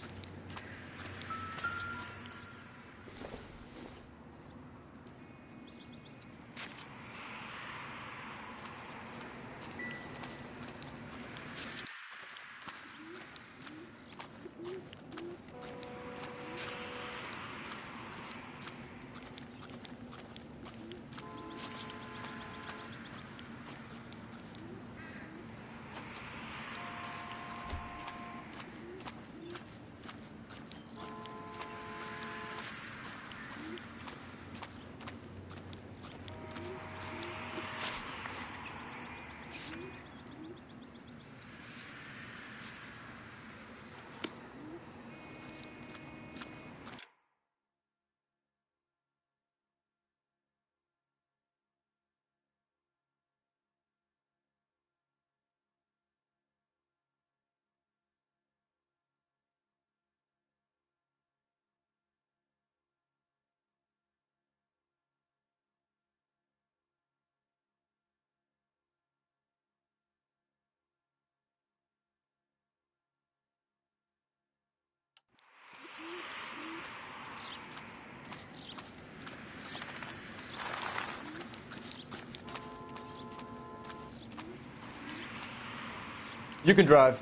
You can drive.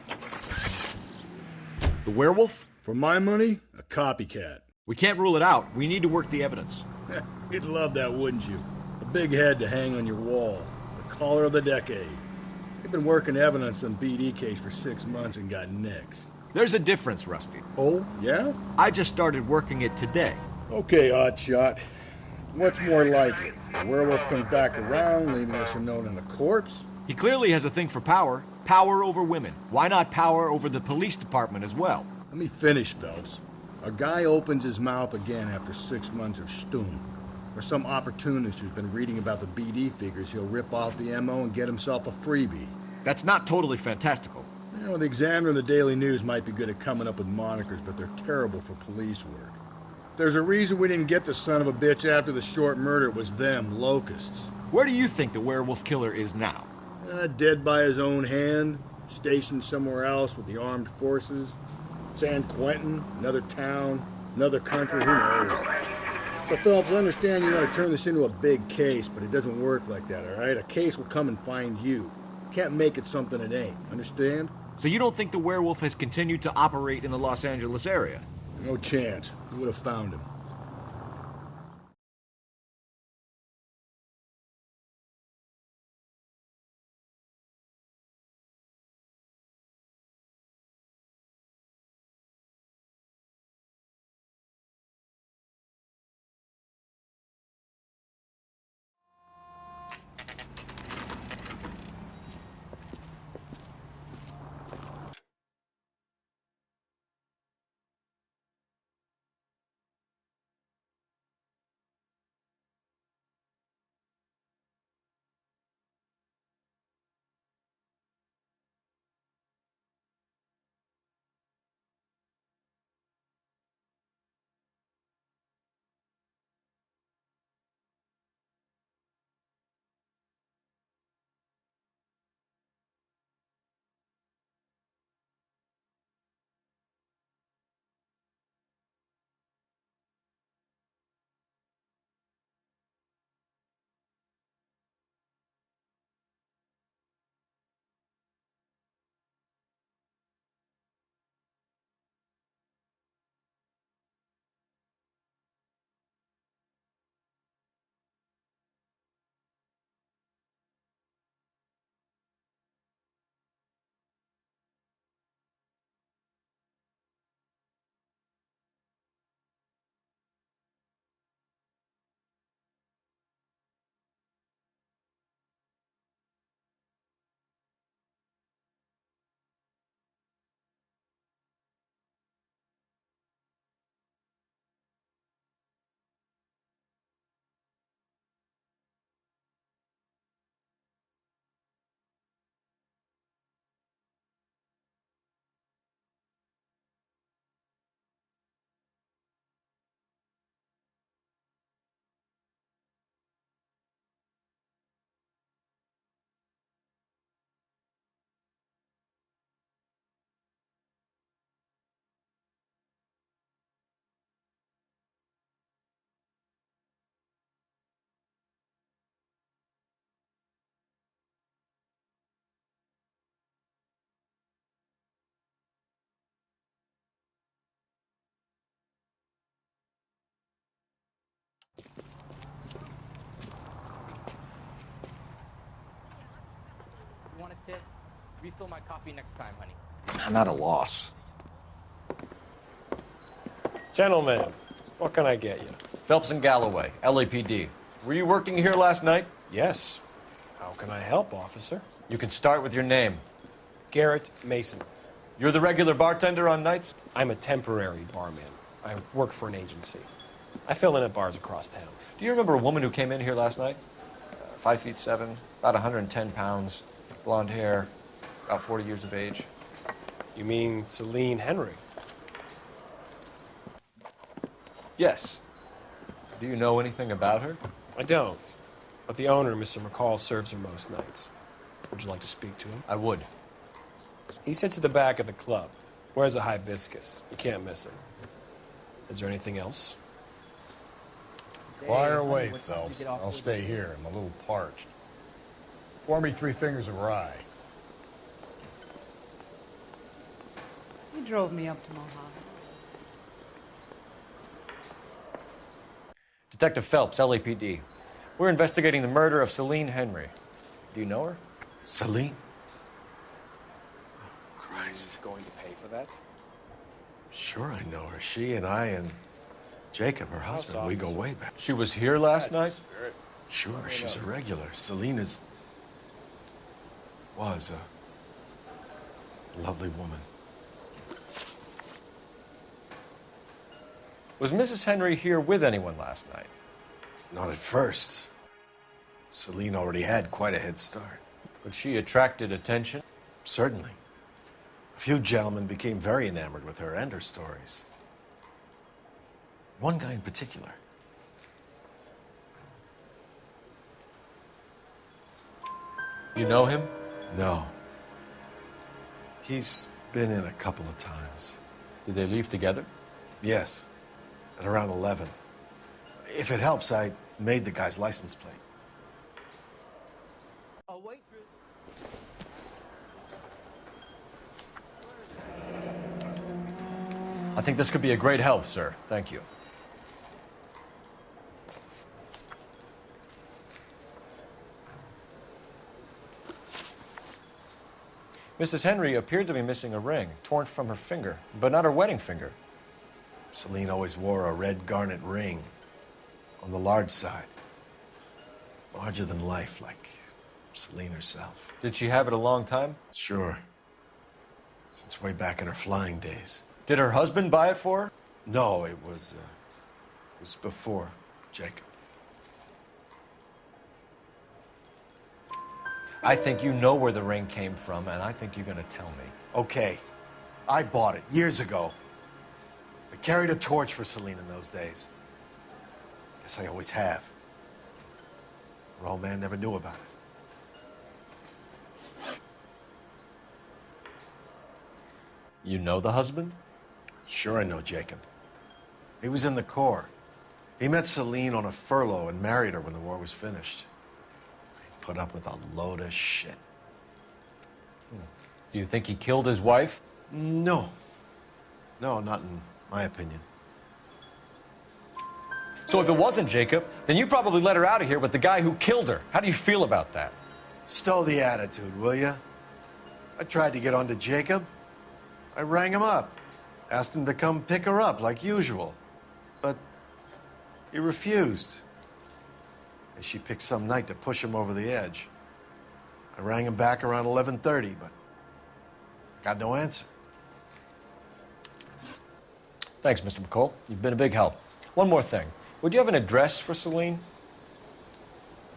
The werewolf? For my money, a copycat. We can't rule it out. We need to work the evidence. You'd love that, wouldn't you? A big head to hang on your wall. The caller of the decade. They've been working evidence on BD case for 6 months and got nicks. There's a difference, Rusty. Oh, yeah? I just started working it today. Okay, Oddshot. What's more likely? The werewolf comes back around, leaving us a note on the corpse? He clearly has a thing for power. Power over women. Why not power over the police department as well? Let me finish, Phelps. A guy opens his mouth again after 6 months of Stum. Or some opportunist who's been reading about the BD figures, he'll rip off the MO and get himself a freebie. That's not totally fantastical. You know, the Examiner and the Daily News might be good at coming up with monikers, but they're terrible for police work. If there's a reason we didn't get the son of a bitch after the short murder, it was them, locusts. Where do you think the werewolf killer is now? Dead by his own hand, stationed somewhere else with the armed forces. San Quentin, another town, another country, who knows? So, Phelps, I understand you want to turn this into a big case, but it doesn't work like that, all right? A case will come and find you. Can't make it something it ain't, understand? So you don't think the werewolf has continued to operate in the Los Angeles area? No chance. We would have found him. tip. Refill my coffee next time, honey. I'm at a loss. Gentlemen, what can I get you? Phelps and Galloway, LAPD. Were you working here last night? Yes. How can I help, officer? You can start with your name. Garrett Mason. You're the regular bartender on nights? I'm a temporary barman. I work for an agency. I fill in at bars across town. Do you remember a woman who came in here last night? 5'7", about 110 pounds, blonde hair, about 40 years of age. You mean Celine Henry? Yes. Do you know anything about her? I don't. But the owner, Mr. McCall, serves her most nights. Would you like to speak to him? I would. He sits at the back of the club. Wears a hibiscus. You can't miss him. Is there anything else? Fire away, Phelps. I'll stay here. I'm a little parched. Pour me 3 fingers of rye. You drove me up to Mojave. Detective Phelps, LAPD. We're investigating the murder of Celine Henry. Do you know her? Celine? Christ. Going to pay for that? Sure, I know her. She and I and Jacob, her husband, we go way back. She was here last night? Sure, she's a regular. Celine was a lovely woman. Was Mrs. Henry here with anyone last night? Not at first. Celine already had quite a head start. But she attracted attention? Certainly. A few gentlemen became very enamored with her and her stories. One guy in particular. You know him? No. He's been in a couple of times. Did they leave together? Yes. At around 11. If it helps, I made the guy's license plate. Oh, wait. I think this could be a great help, sir. Thank you. Mrs. Henry appeared to be missing a ring, torn from her finger, but not her wedding finger. Celine always wore a red garnet ring on the large side. Larger than life, like Celine herself. Did she have it a long time? Sure. Since way back in her flying days. Did her husband buy it for her? No, it was before Jacob. I think you know where the ring came from, and I think you're going to tell me. Okay. I bought it years ago. I carried a torch for Celine in those days. Guess I always have. Her old man never knew about it. You know the husband? Sure I know Jacob. He was in the Corps. He met Celine on a furlough and married her when the war was finished. He put up with a load of shit. Do you think he killed his wife? No. No, not in my opinion. So if it wasn't Jacob, then you probably let her out of here with the guy who killed her. How do you feel about that? Stow the attitude, will ya? I tried to get onto Jacob. I rang him up. Asked him to come pick her up, like usual. But he refused. And she picked some night to push him over the edge. I rang him back around 11:30, but got no answer. Thanks, Mr. McCall. You've been a big help. One more thing. Would you have an address for Celine?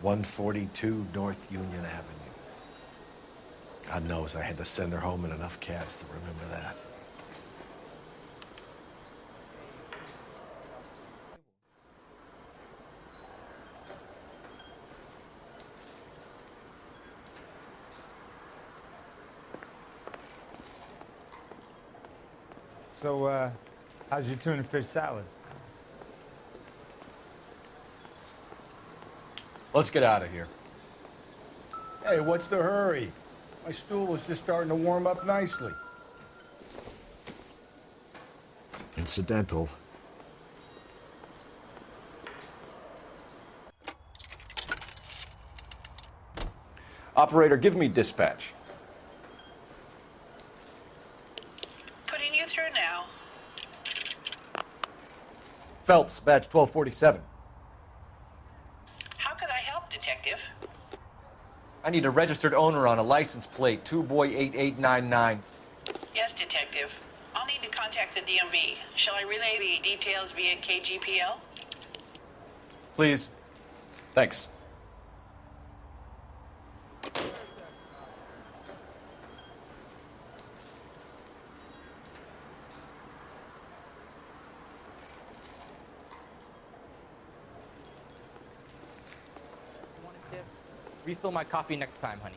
142 North Union Avenue. God knows I had to send her home in enough cabs to remember that. So, how's your tuna fish salad? Let's get out of here. Hey, what's the hurry? My stool was just starting to warm up nicely. Incidental. Operator, give me dispatch. Phelps, badge 1247. How could I help, Detective? I need a registered owner on a license plate, 2boy8899. Yes, Detective. I'll need to contact the DMV. Shall I relay the details via KGPL? Please. Thanks. Refill my coffee next time, honey.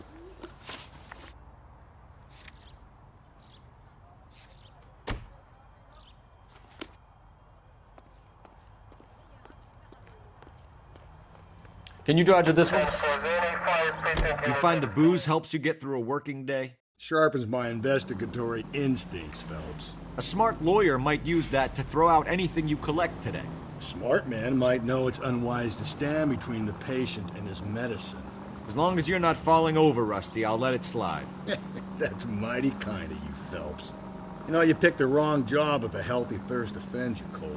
Can you dodge this one? You find the booze helps you get through a working day? Sharpens my investigatory instincts, Phelps. A smart lawyer might use that to throw out anything you collect today. A smart man might know it's unwise to stand between the patient and his medicine. As long as you're not falling over, Rusty, I'll let it slide. That's mighty kind of you, Phelps. You know, you picked the wrong job if a healthy thirst offends you, Cole.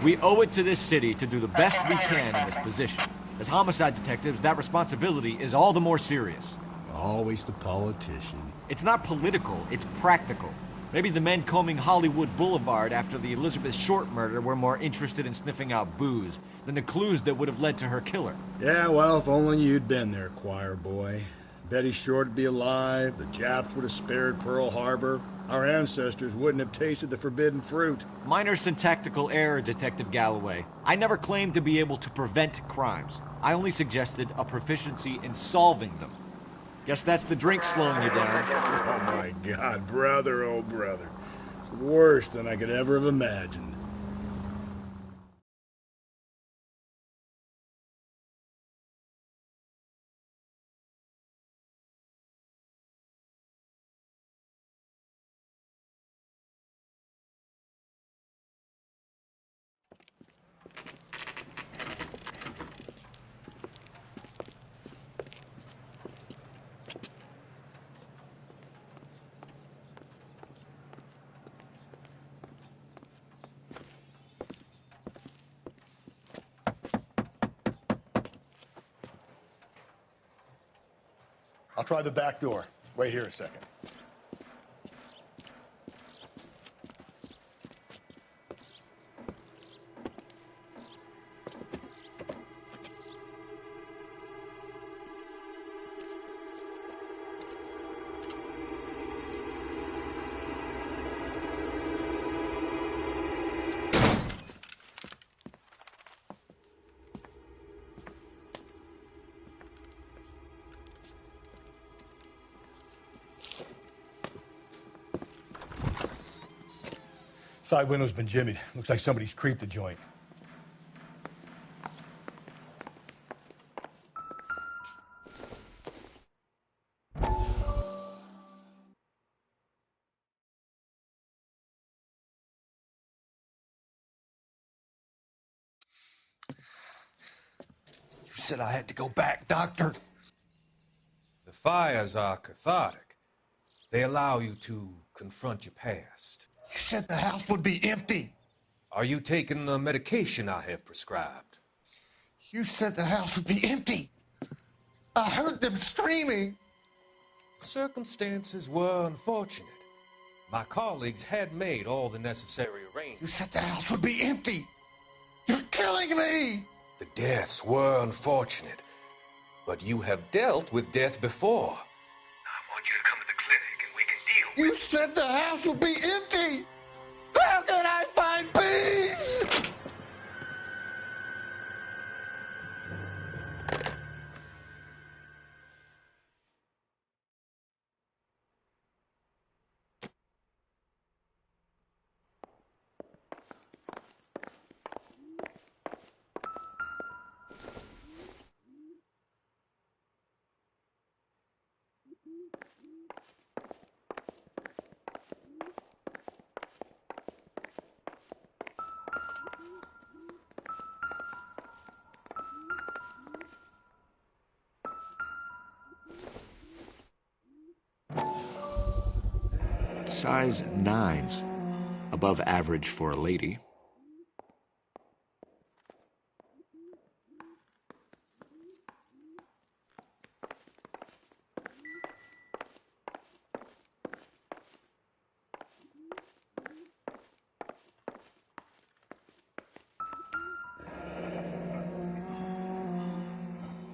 We owe it to this city to do the best we can in this position. As homicide detectives, that responsibility is all the more serious. Always the politician. It's not political, it's practical. Maybe the men combing Hollywood Boulevard after the Elizabeth Short murder were more interested in sniffing out booze than the clues that would have led to her killer. Yeah, well, if only you'd been there, choir boy. Betty Short would be alive, the Japs would have spared Pearl Harbor, our ancestors wouldn't have tasted the forbidden fruit. Minor syntactical error, Detective Galloway. I never claimed to be able to prevent crimes. I only suggested a proficiency in solving them. Guess that's the drink slowing you down. Oh my God, brother, oh brother. It's worse than I could ever have imagined. I'll try the back door. Wait here a second. Side window's been jimmied. Looks like somebody's creeped the joint. You said I had to go back, Doctor. The fires are cathartic. They allow you to confront your past. You said the house would be empty. Are you taking the medication I have prescribed? You said the house would be empty. I heard them screaming. Circumstances were unfortunate. My colleagues had made all the necessary arrangements. You said the house would be empty. You're killing me. The deaths were unfortunate, but you have dealt with death before. I want you to come to the clinic and we can deal with it. You said the house would be empty. How can I find peace? Size 9s. Above average for a lady.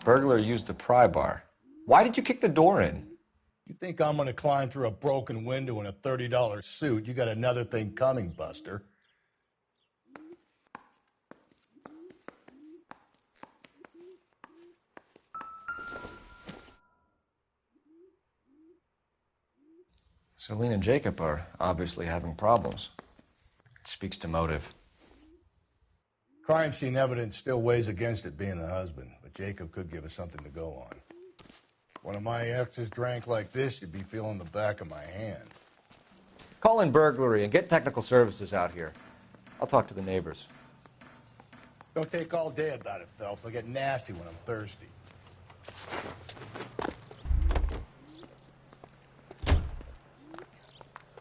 Burglar used a pry bar. Why did you kick the door in? You think I'm gonna climb through a broken window in a $30 suit? You got another thing coming, Buster. Celine and Jacob are obviously having problems. It speaks to motive. Crime scene evidence still weighs against it being the husband, but Jacob could give us something to go on. If one of my exes drank like this, you'd be feeling the back of my hand. Call in burglary and get technical services out here. I'll talk to the neighbors. Don't take all day about it, Phelps. I'll get nasty when I'm thirsty.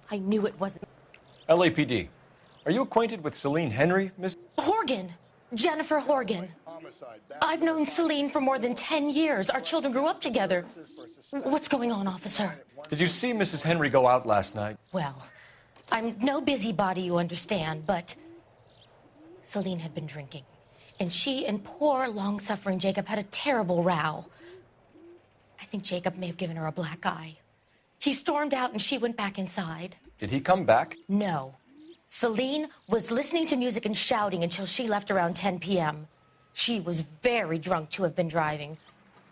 I knew it wasn't. LAPD. Are you acquainted with Celine Henry, Miss? Horgan. Jennifer Horgan. I've known Celine for more than 10 years. Our children grew up together. What's going on, officer? Did you see Mrs. Henry go out last night? Well, I'm no busybody, you understand, but Celine had been drinking. And she and poor, long-suffering Jacob had a terrible row. I think Jacob may have given her a black eye. He stormed out and she went back inside. Did he come back? No. Celine was listening to music and shouting until she left around 10 p.m. She was very drunk to have been driving.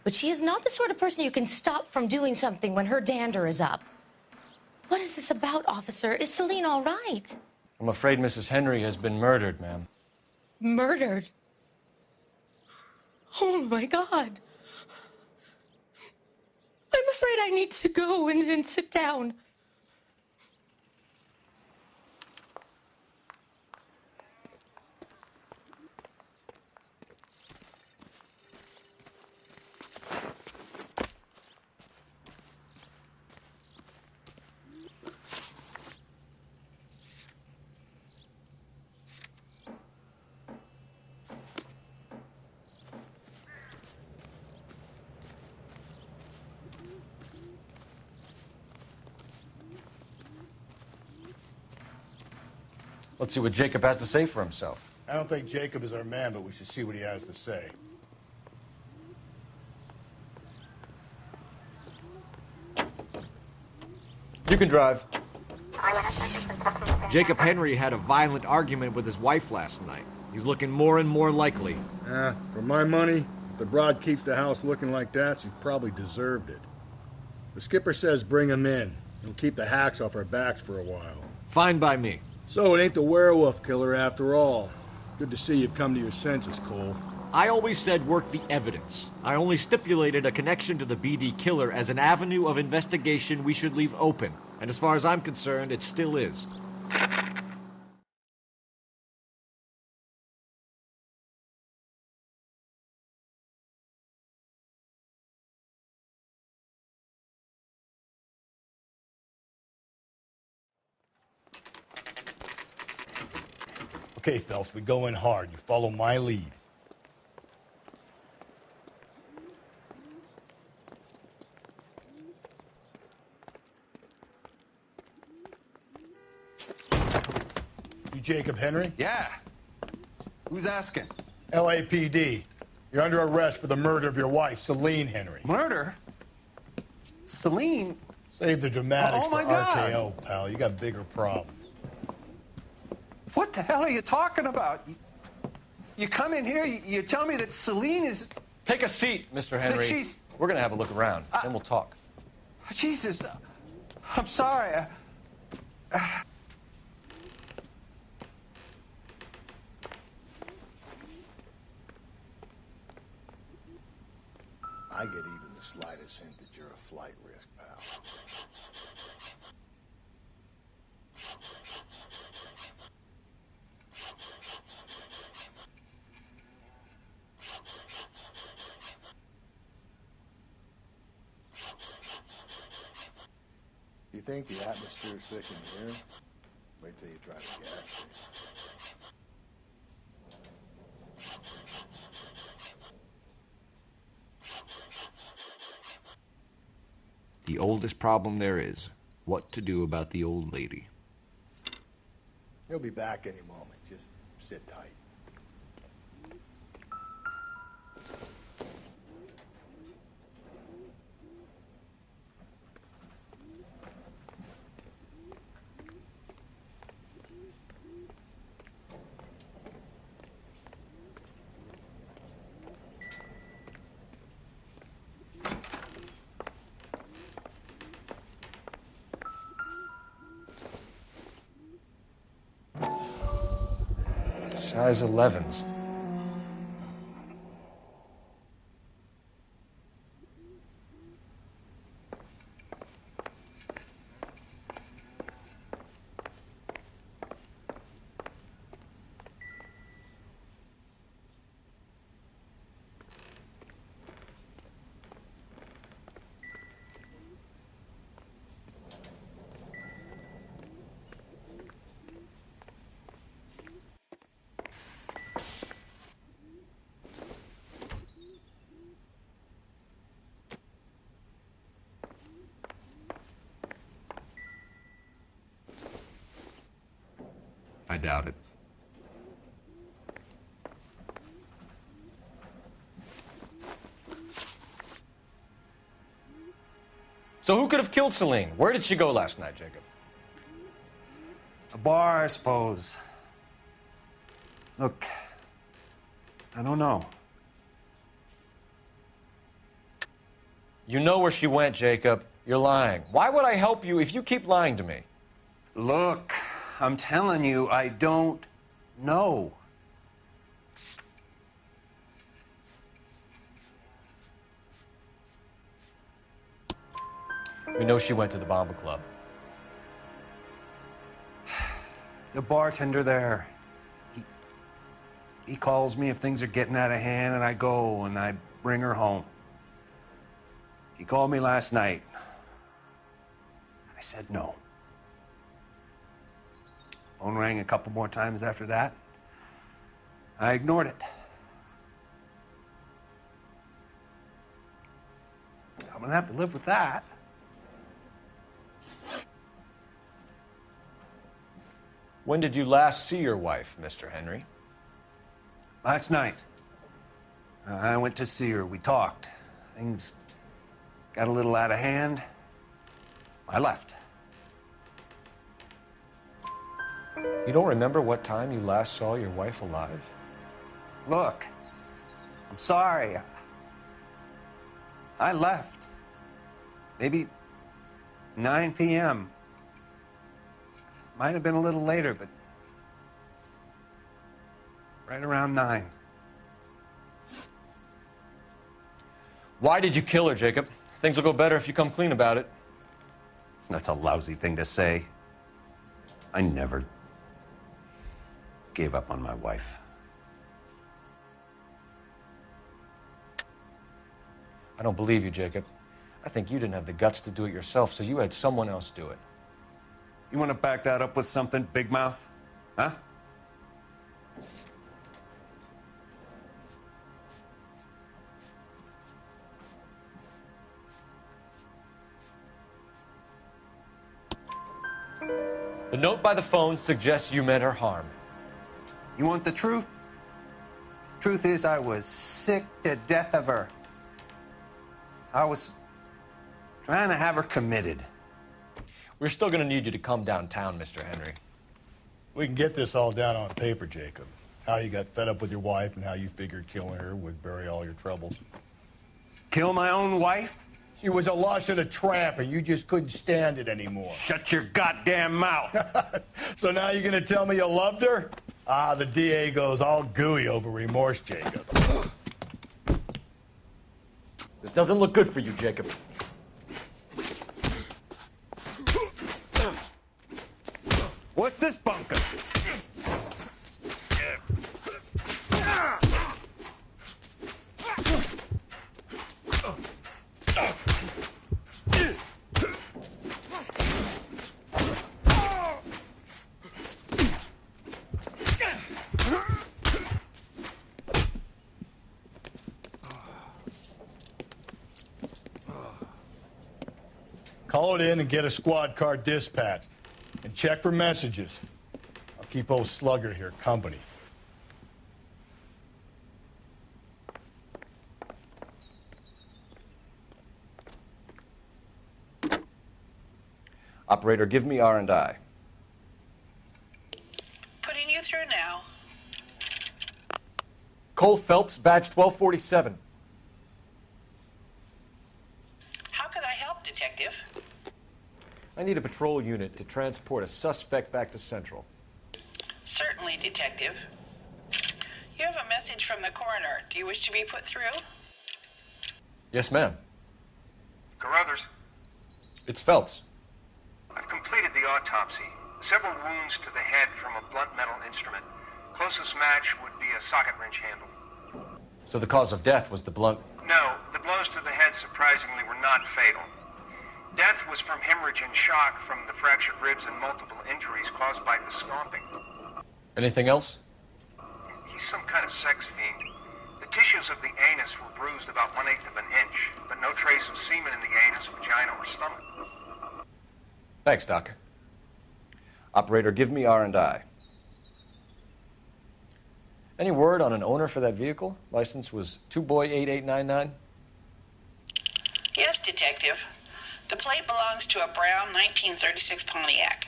But she is not the sort of person you can stop from doing something when her dander is up. What is this about, officer? Is Celine all right? I'm afraid Mrs. Henry has been murdered, ma'am. Murdered? Oh, my God. I'm afraid I need to go and sit down. Let's see what Jacob has to say for himself. I don't think Jacob is our man, but we should see what he has to say. You can drive. Jacob Henry had a violent argument with his wife last night. He's looking more and more likely. For my money, if the broad keeps the house looking like that, she probably deserved it. The skipper says bring him in. He'll keep the hacks off our backs for a while. Fine by me. So it ain't the werewolf killer after all. Good to see you've come to your senses, Cole. I always said work the evidence. I only stipulated a connection to the BD killer as an avenue of investigation we should leave open. And as far as I'm concerned, it still is. Okay, Phelps, we go in hard. You follow my lead. You Jacob Henry? Yeah. Who's asking? LAPD. You're under arrest for the murder of your wife, Celine Henry. Murder? Celine? Save the dramatics Oh, my for God. RKO, pal. You got bigger problems. What the hell are you talking about? You come in here, you tell me that Celine is... Take a seat, Mr. Henry. she's- We're going to have a look around, then we'll talk. Jesus, I'm sorry. I get even the slightest hint that you're a flight risk, pal. You think the atmosphere's thick in here? Wait till you try the gas station. The oldest problem there is, what to do about the old lady. He'll be back any moment. Just sit tight. Size 11s. I doubt it. So who could have killed Celine? Where did she go last night, Jacob? A bar, I suppose. Look, I don't know. You know where she went, Jacob. You're lying. Why would I help you if you keep lying to me? Look, I'm telling you, I don't know. We know she went to the Bomba Club. The bartender there, he calls me if things are getting out of hand, and I go and I bring her home. He called me last night. I said no. Phone rang a couple more times after that. I ignored it. I'm gonna have to live with that. When did you last see your wife, Mr. Henry? Last night. I went to see her. We talked. Things got a little out of hand. I left. You don't remember what time you last saw your wife alive? Look, I'm sorry. I left. Maybe 9 p.m. Might have been a little later, but right around 9. Why did you kill her, Jacob? Things will go better if you come clean about it. That's a lousy thing to say. I never gave up on my wife. I don't believe you, Jacob. I think you didn't have the guts to do it yourself, so you had someone else do it. You want to back that up with something, Big Mouth? Huh? The note by the phone suggests you meant her harm. You want the truth? Truth is, I was sick to death of her. I was trying to have her committed. We're still going to need you to come downtown, Mr. Henry. We can get this all down on paper, Jacob. How you got fed up with your wife and how you figured killing her would bury all your troubles. Kill my own wife? She was a lush and a tramp, and you just couldn't stand it anymore. Shut your goddamn mouth. So now you're going to tell me you loved her? Ah, the DA goes all gooey over remorse, Jacob. This doesn't look good for you, Jacob. What's this bunker? Call it in and get a squad car dispatched. And check for messages. I'll keep old Slugger here company. Operator, give me R&I. Putting you through now. Cole Phelps, badge 1247. How could I help, Detective? I need a patrol unit to transport a suspect back to Central. Certainly, Detective. You have a message from the coroner. Do you wish to be put through? Yes, ma'am. Carruthers, It's Phelps. I've completed the autopsy. Several wounds to the head from a blunt metal instrument. Closest match would be a socket wrench handle. So the cause of death was the blunt. No, the blows to the head surprisingly were not fatal. Death was from hemorrhage and shock from the fractured ribs and multiple injuries caused by the stomping. Anything else? He's some kind of sex fiend. The tissues of the anus were bruised about 1/8 of an inch, but no trace of semen in the anus, vagina, or stomach. Thanks, Doc. Operator, give me R&I. Any word on an owner for that vehicle? License was 2boy8899. Yes, Detective. The plate belongs to a brown 1936 Pontiac.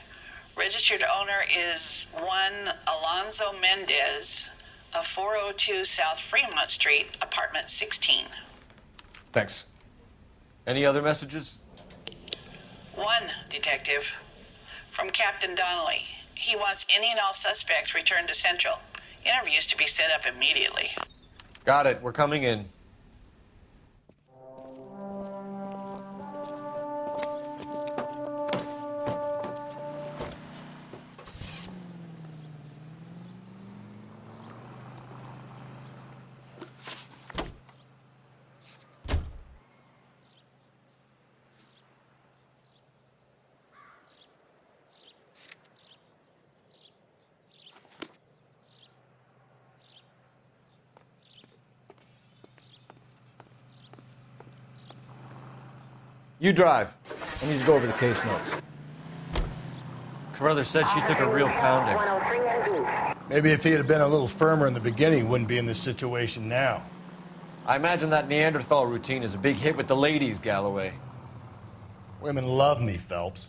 Registered owner is one Alonzo Mendez of 402 South Fremont Street, apartment 16. Thanks. Any other messages? One, Detective. From Captain Donnelly. He wants any and all suspects returned to Central. Interviews to be set up immediately. Got it. We're coming in. You drive. I need to go over the case notes. Carruthers said she took a real pounding. Maybe if he had been a little firmer in the beginning, he wouldn't be in this situation now. I imagine that Neanderthal routine is a big hit with the ladies, Galloway. Women love me, Phelps.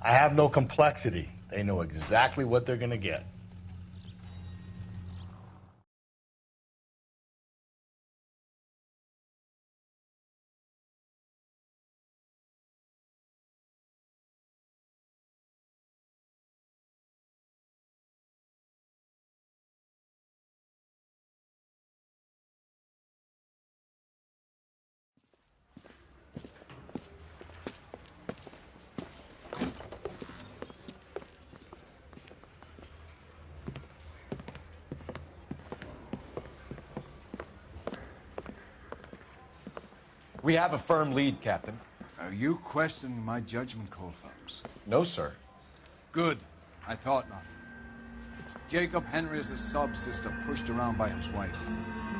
I have no complexity. They know exactly what they're going to get. We have a firm lead, Captain. Are you questioning my judgment call, Phelps? No, sir. Good. I thought not. Jacob Henry is a sob-sister pushed around by his wife.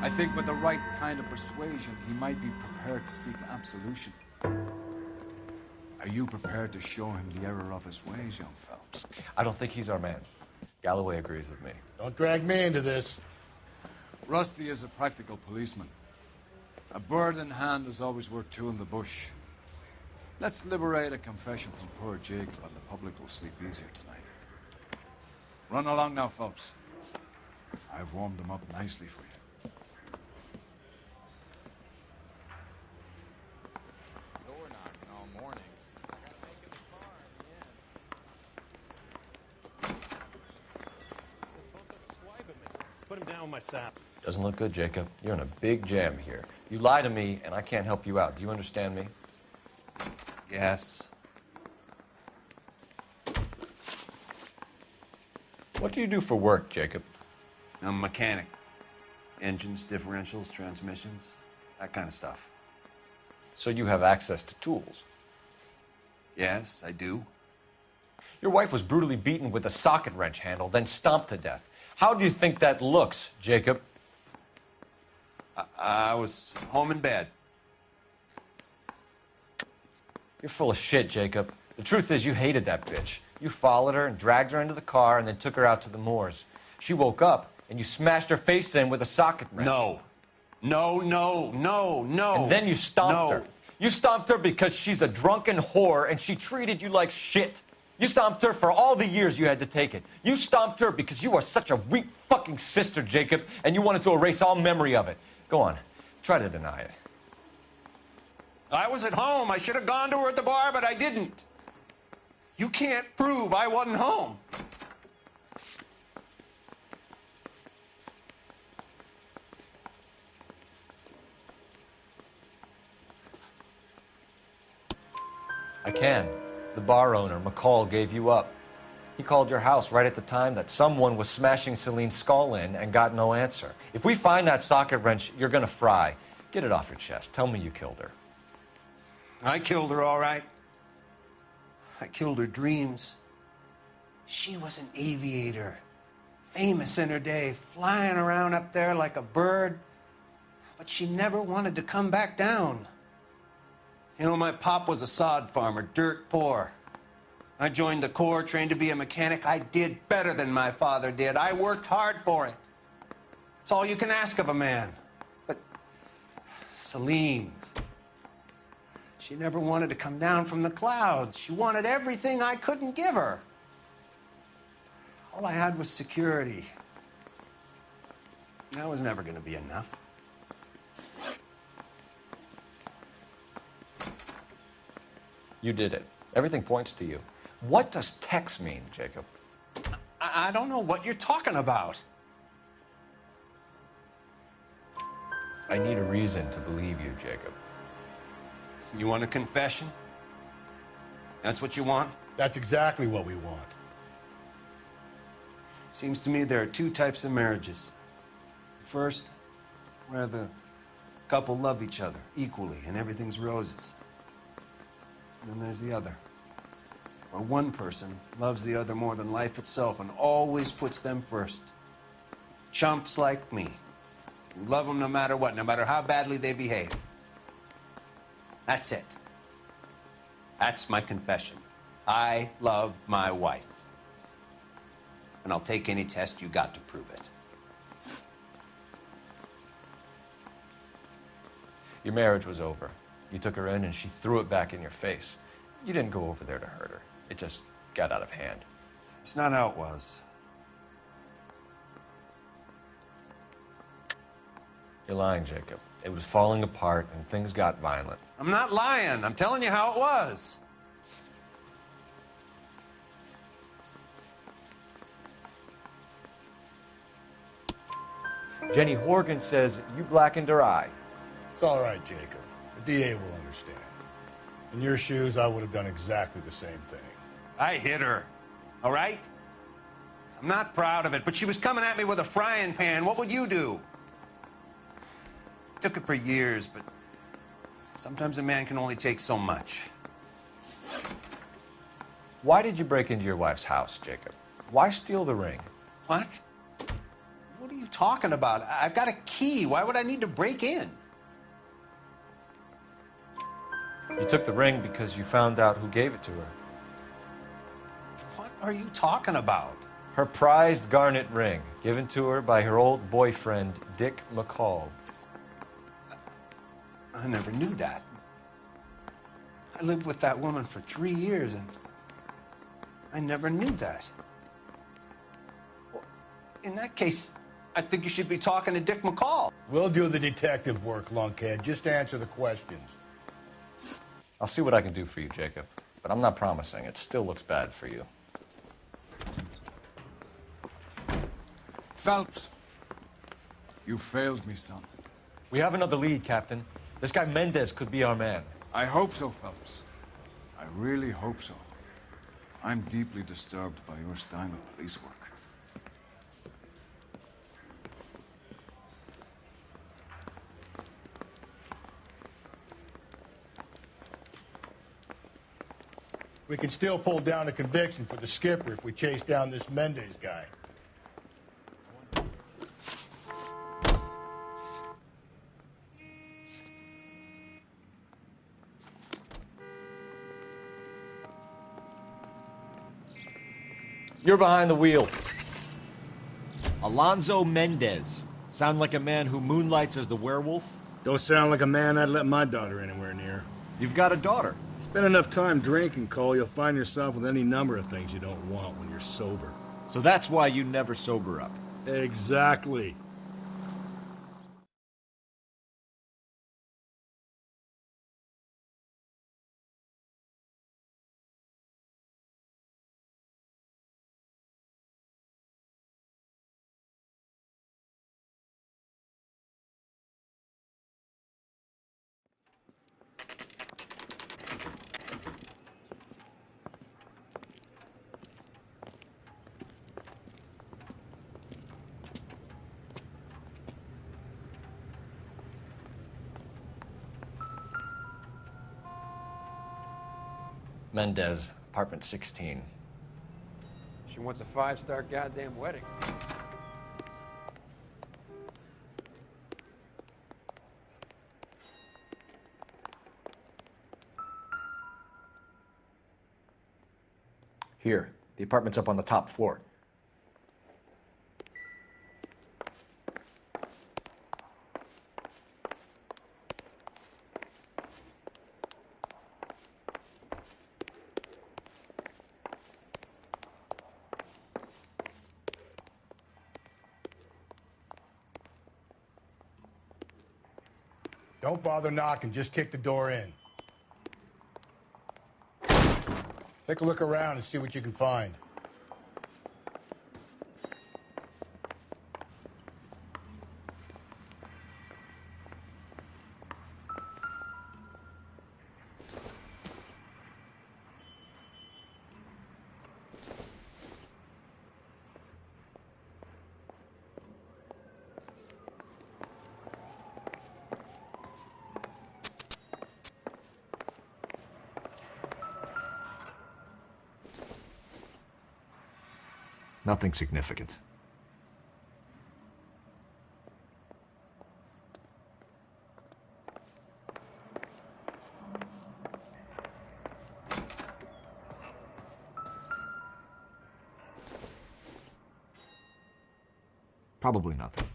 I think with the right kind of persuasion, he might be prepared to seek absolution. Are you prepared to show him the error of his ways, young Phelps? I don't think he's our man. Galloway agrees with me. Don't drag me into this. Rusty is a practical policeman. A bird in hand is always worth two in the bush. Let's liberate a confession from poor Jacob, and the public will sleep easier tonight. Run along now, Phelps. I've warmed them up nicely for you. Door knocking all morning. I gotta make it in the car in the end. Put him down with my sap. Doesn't look good, Jacob. You're in a big jam here. You lie to me, and I can't help you out. Do you understand me? Yes. What do you do for work, Jacob? I'm a mechanic. Engines, differentials, transmissions, that kind of stuff. So you have access to tools? Yes, I do. Your wife was brutally beaten with a socket wrench handle, then stomped to death. How do you think that looks, Jacob? I was home in bed. You're full of shit, Jacob. The truth is you hated that bitch. You followed her and dragged her into the car and then took her out to the moors. She woke up and you smashed her face in with a socket wrench. No. No, no, no, no. And then you stomped her. You stomped her because she's a drunken whore and she treated you like shit. You stomped her for all the years you had to take it. You stomped her because you are such a weak fucking sister, Jacob, and you wanted to erase all memory of it. Go on. Try to deny it. I was at home. I should have gone to her at the bar, but I didn't. You can't prove I wasn't home. I can. The bar owner, McCall, gave you up. He called your house right at the time that someone was smashing Celine's skull in and got no answer. If we find that socket wrench, you're gonna fry. Get it off your chest. Tell me you killed her. I killed her, all right. I killed her dreams. She was an aviator, famous in her day, flying around up there like a bird, but she never wanted to come back down. You know, my pop was a sod farmer, dirt poor. I joined the Corps, trained to be a mechanic. I did better than my father did. I worked hard for it. It's all you can ask of a man. But Celine, she never wanted to come down from the clouds. She wanted everything I couldn't give her. All I had was security. That was never going to be enough. You did it. Everything points to you. What does Tex mean, Jacob? I don't know what you're talking about. I need a reason to believe you, Jacob. You want a confession? That's what you want? That's exactly what we want. Seems to me there are two types of marriages. First, where the couple love each other equally and everything's roses. And then there's the other, where one person loves the other more than life itself and always puts them first. Chumps like me, who love them no matter what, no matter how badly they behave. That's it. That's my confession. I love my wife. And I'll take any test you got to prove it. Your marriage was over. You took her in and she threw it back in your face. You didn't go over there to hurt her. It just got out of hand. It's not how it was. You're lying, Jacob. It was falling apart and things got violent. I'm not lying. I'm telling you how it was. Jenny Horgan says you blackened her eye. It's all right, Jacob. The DA will understand. In your shoes, I would have done exactly the same thing. I hit her, all right? I'm not proud of it, but she was coming at me with a frying pan. What would you do? It took it for years, but sometimes a man can only take so much. Why did you break into your wife's house, Jacob? Why steal the ring? What? What are you talking about? I've got a key. Why would I need to break in? You took the ring because you found out who gave it to her. What are you talking about? Her prized garnet ring, given to her by her old boyfriend, Dick McCall. I never knew that. I lived with that woman for 3 years, and I never knew that. Well, in that case, I think you should be talking to Dick McCall. We'll do the detective work, lunkhead. Just answer the questions. I'll see what I can do for you, Jacob. But I'm not promising. It still looks bad for you. Phelps, you failed me, son. We have another lead, Captain. This guy Mendez could be our man. I hope so, Phelps. I really hope so. I'm deeply disturbed by your style of police work. We can still pull down a conviction for the skipper if we chase down this Mendez guy. You're behind the wheel. Alonzo Mendez. Sound like a man who moonlights as the werewolf? Don't sound like a man I'd let my daughter anywhere near. You've got a daughter. Spend enough time drinking, Cole, you'll find yourself with any number of things you don't want when you're sober. So that's why you never sober up. Exactly. Mendez, apartment 16. She wants a 5-star goddamn wedding. Here, the apartment's up on the top floor. Don't bother knocking, just kick the door in. Take a look around and see what you can find. Nothing significant. Probably nothing.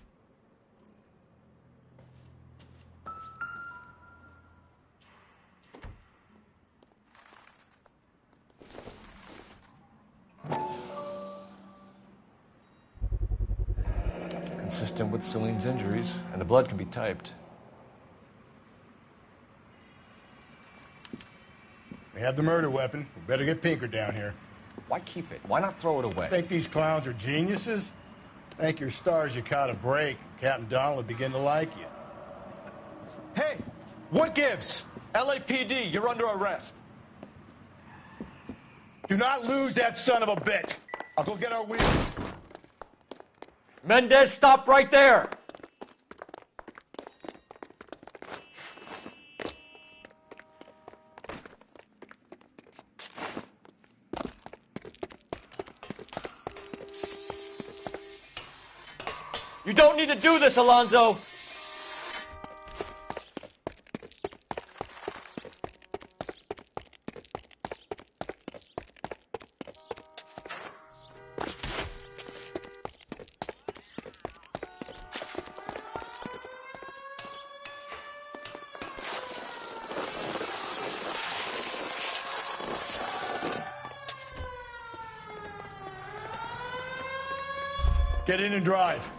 Consistent with Celine's injuries, and the blood can be typed. We have the murder weapon. We better get Pinker down here. Why keep it? Why not throw it away? Think these clowns are geniuses? Thank your stars you caught a break. Captain Donald will begin to like you. Hey, what gives? LAPD, you're under arrest. Do not lose that son of a bitch. I'll go get our wheels. Mendez, stop right there! You don't need to do this, Alonzo! Get in and drive.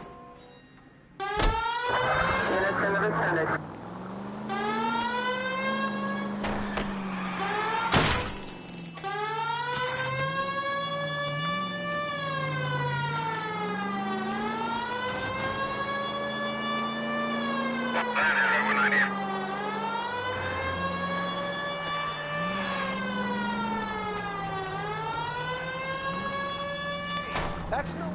That's no.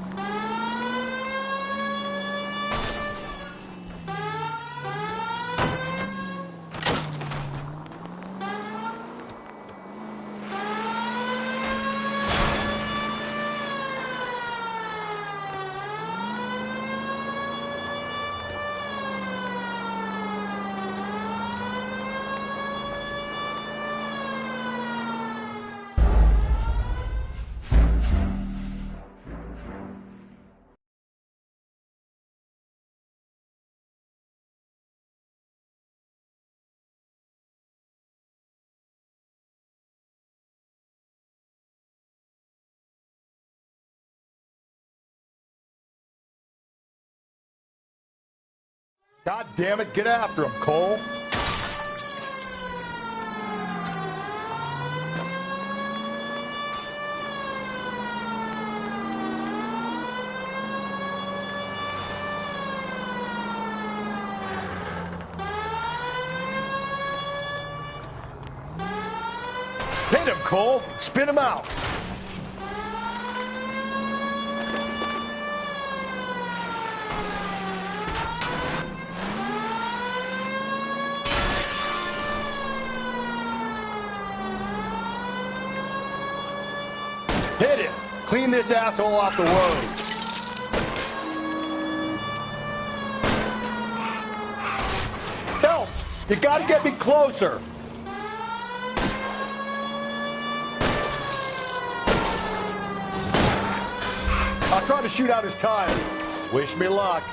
God damn it, get after him, Cole. Hit him, Cole. Spin him out. Hit it! Clean this asshole off the road. Phelps, you gotta get me closer. I'll try to shoot out his tire. Wish me luck.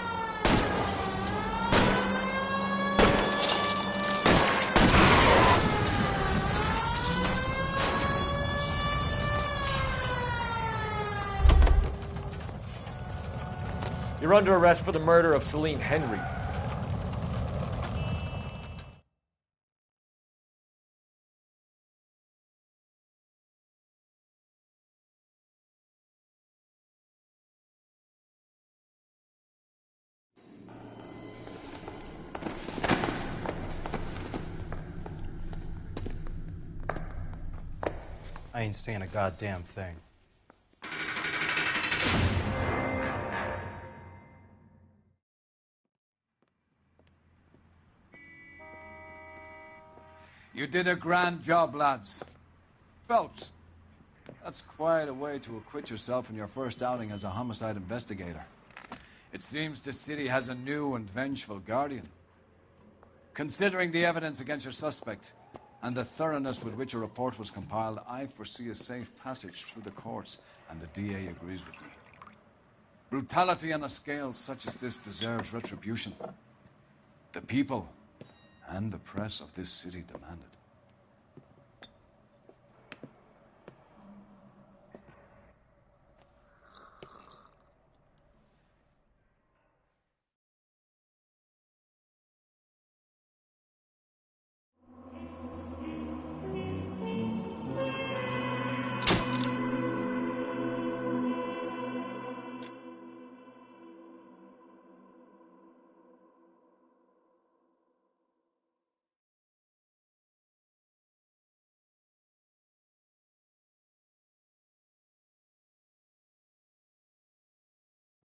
You're under arrest for the murder of Celine Henry. I ain't saying a goddamn thing. You did a grand job, lads. Phelps, that's quite a way to acquit yourself in your first outing as a homicide investigator. It seems the city has a new and vengeful guardian. Considering the evidence against your suspect and the thoroughness with which a report was compiled, I foresee a safe passage through the courts, and the DA agrees with me. Brutality on a scale such as this deserves retribution. The people and the press of this city demand it.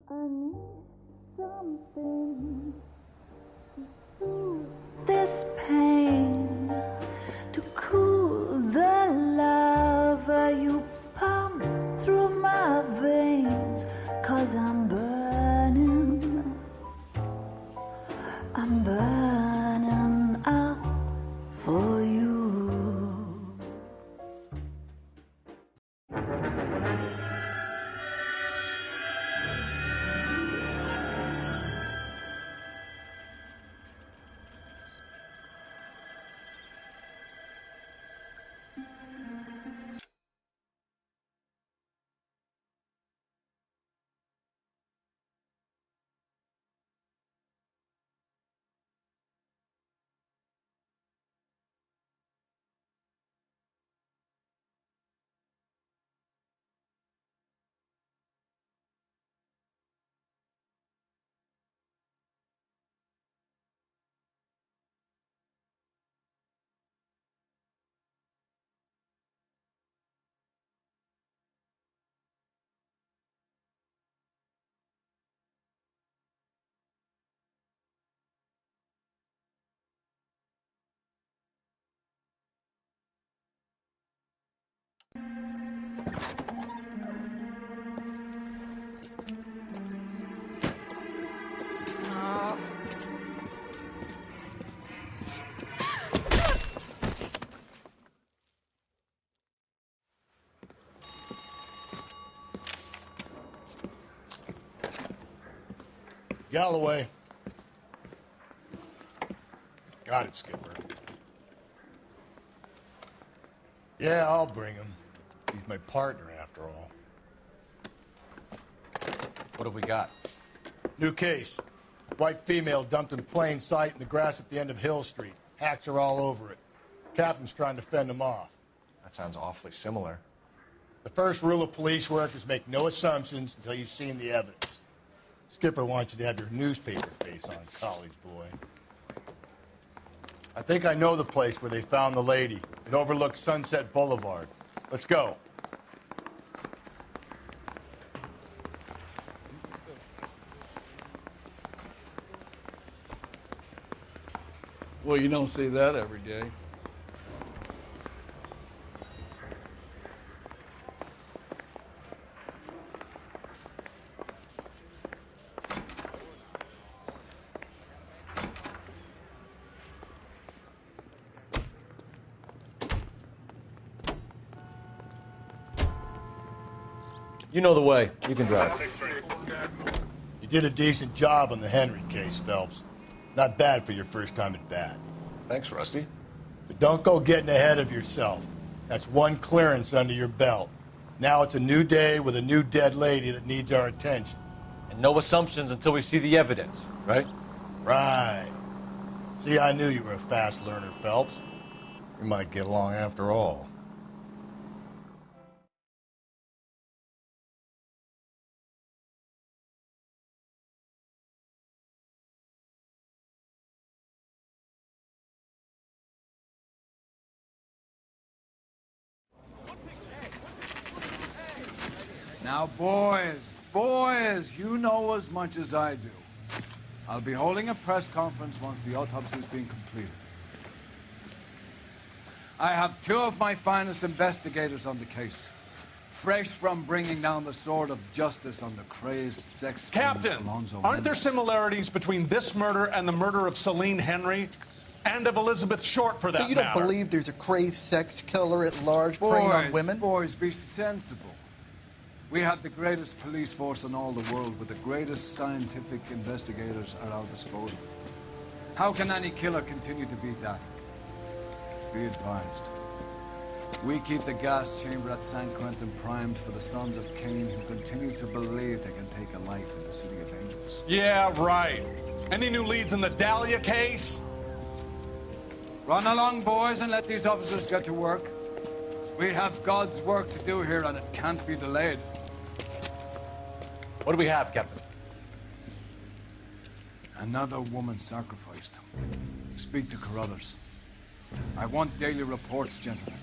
I need something to soothe this pain, to cool the lava you pump through my veins, 'cause I'm burning up for you. Galloway. Got it, Skipper. Yeah, I'll bring him. He's my partner, after all. What have we got? New case. White female dumped in plain sight in the grass at the end of Hill Street. Hacks are all over it. Captain's trying to fend him off. That sounds awfully similar. The first rule of police work is make no assumptions until you've seen the evidence. Skipper wants you to have your newspaper face on, college boy. I think I know the place where they found the lady. It overlooks Sunset Boulevard. Let's go. Well, you don't see that every day. You know the way. You can drive. You did a decent job on the Henry case, Phelps. Not bad for your first time at bat. Thanks, Rusty. But don't go getting ahead of yourself. That's one clearance under your belt. Now it's a new day with a new dead lady that needs our attention. And no assumptions until we see the evidence, right? Right. See, I knew you were a fast learner, Phelps. We might get along after all. Now, boys, you know as much as I do. I'll be holding a press conference once the autopsy's been completed. I have two of my finest investigators on the case, fresh from bringing down the sword of justice on the crazed sex Captain, Alonzo aren't there Mendez. similarities between this murder and the murder of Celine Henry? And of Elizabeth Short, for that So you don't matter? believe there's a crazed sex killer at large preying on women? Boys, be sensible. We have the greatest police force in all the world with the greatest scientific investigators at our disposal. How can any killer continue to beat that? Be advised. We keep the gas chamber at San Quentin primed for the sons of Cain who continue to believe they can take a life in the City of Angels. Yeah, right. Any new leads in the Dahlia case? Run along, boys, and let these officers get to work. We have God's work to do here, and it can't be delayed. What do we have, Captain? Another woman sacrificed. Speak to Carruthers. I want daily reports, gentlemen.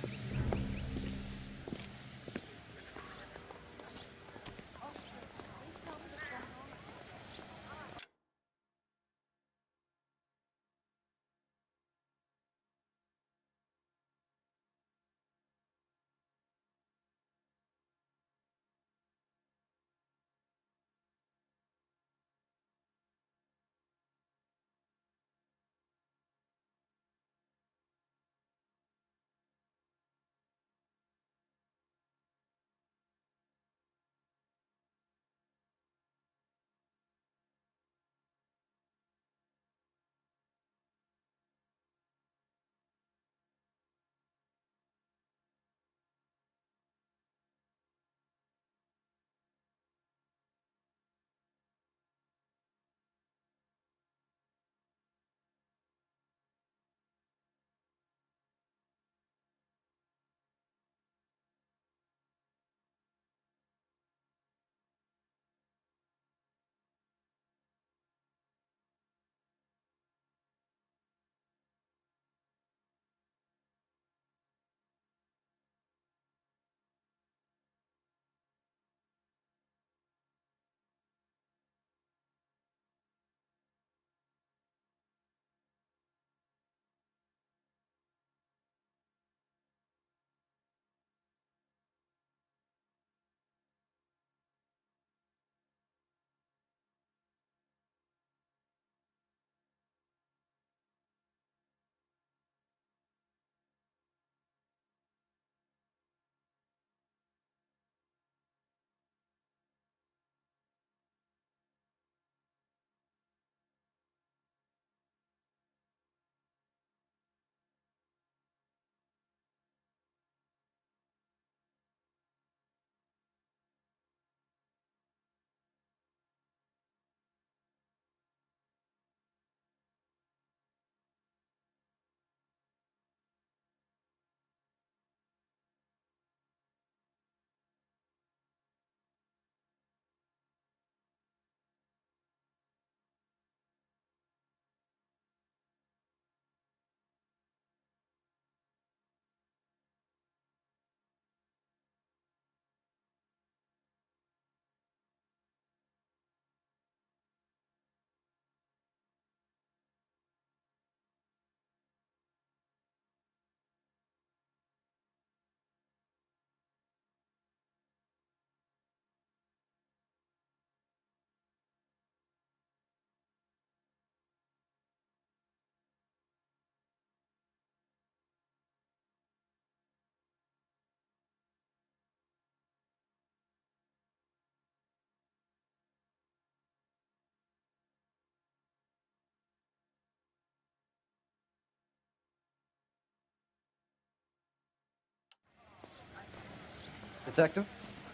Detective,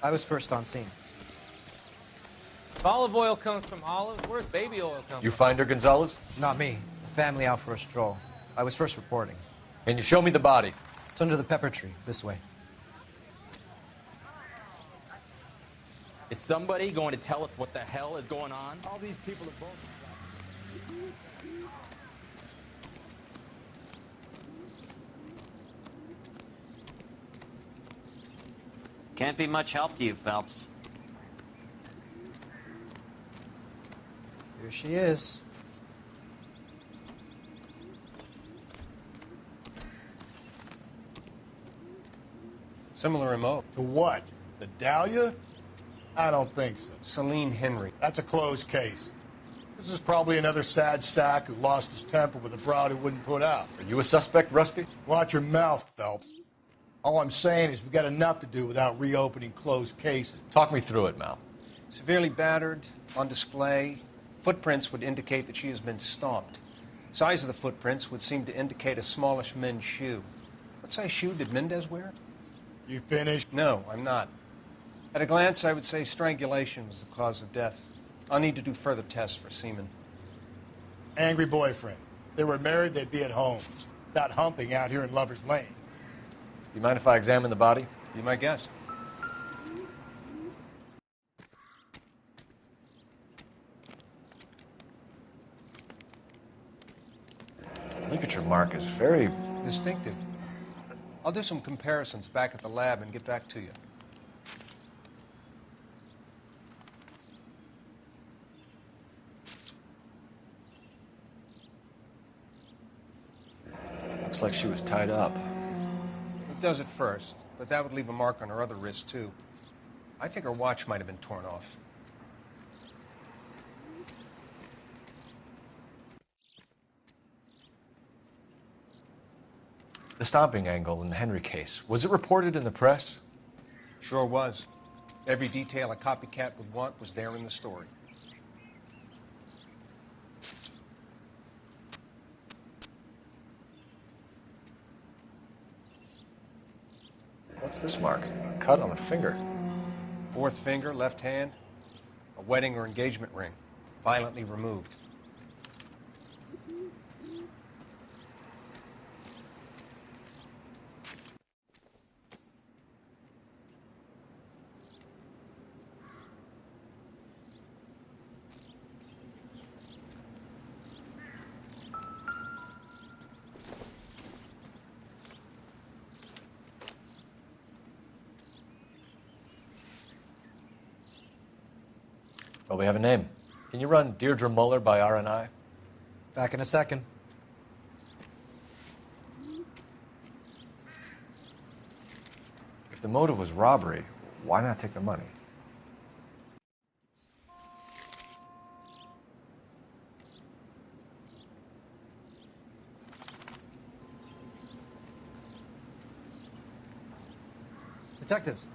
I was first on scene. If olive oil comes from olives, where's baby oil come You from? find her, Gonzalez? Not me. The family out for a stroll. I was first reporting. Can you show me the body? It's under the pepper tree, this way. Is somebody going to tell us what the hell is going on? All these people are both... Can't be much help to you, Phelps. Here she is. Similar MO. To what? The Dahlia? I don't think so. Celine Henry. That's a closed case. This is probably another sad sack who lost his temper with a broad who wouldn't put out. Are you a suspect, Rusty? Watch your mouth, Phelps. All I'm saying is we got enough to do without reopening closed cases. Talk me through it, Mal. Severely battered, on display. Footprints would indicate that she has been stomped. Size of the footprints would seem to indicate a smallish men's shoe. What size shoe did Mendez wear? You finished? No, I'm not. At a glance, I would say strangulation was the cause of death. I'll need to do further tests for semen. Angry boyfriend. If they were married, they'd be at home. Not humping out here in Lover's Lane. You mind if I examine the body? Be my guest. Ligature mark is very distinctive. I'll do some comparisons back at the lab and get back to you. Looks like she was tied up. It does at first, but that would leave a mark on her other wrist, too. I think her watch might have been torn off. The stomping angle in the Henry case, was it reported in the press? Sure was. Every detail a copycat would want was there in the story. What's this mark? A cut on a finger. Fourth finger, left hand. A wedding or engagement ring. Violently removed. Well, we have a name. Can you run Deirdre Muller by RNI? Back in a second. If the motive was robbery, why not take the money? Detectives,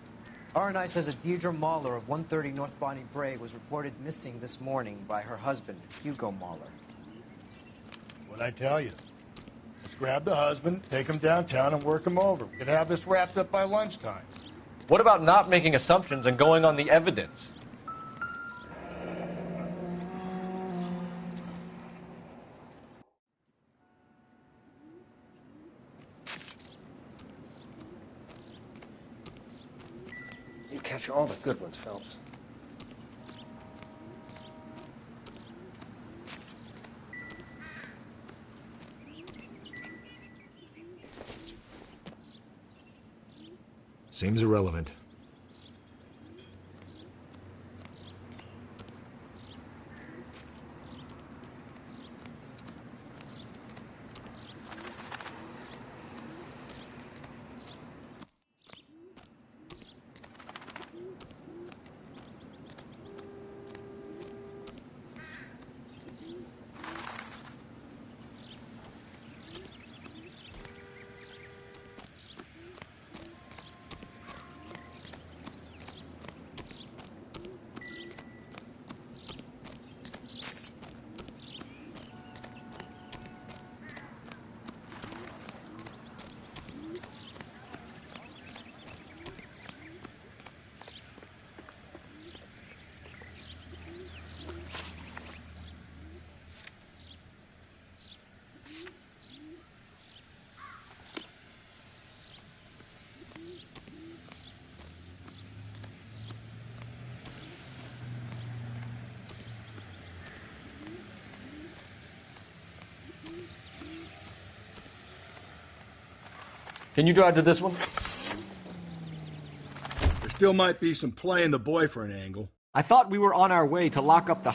RNI says that Deirdre Mahler of 130 North Bonnie Bray was reported missing this morning by her husband, Hugo Mahler. What'd I tell you? Let's grab the husband, take him downtown, and work him over. We could have this wrapped up by lunchtime. What about not making assumptions and going on the evidence? You catch all the good ones, Phelps. Seems irrelevant. Can you drive to this one? There still might be some playing the boyfriend angle. I thought we were on our way to lock up the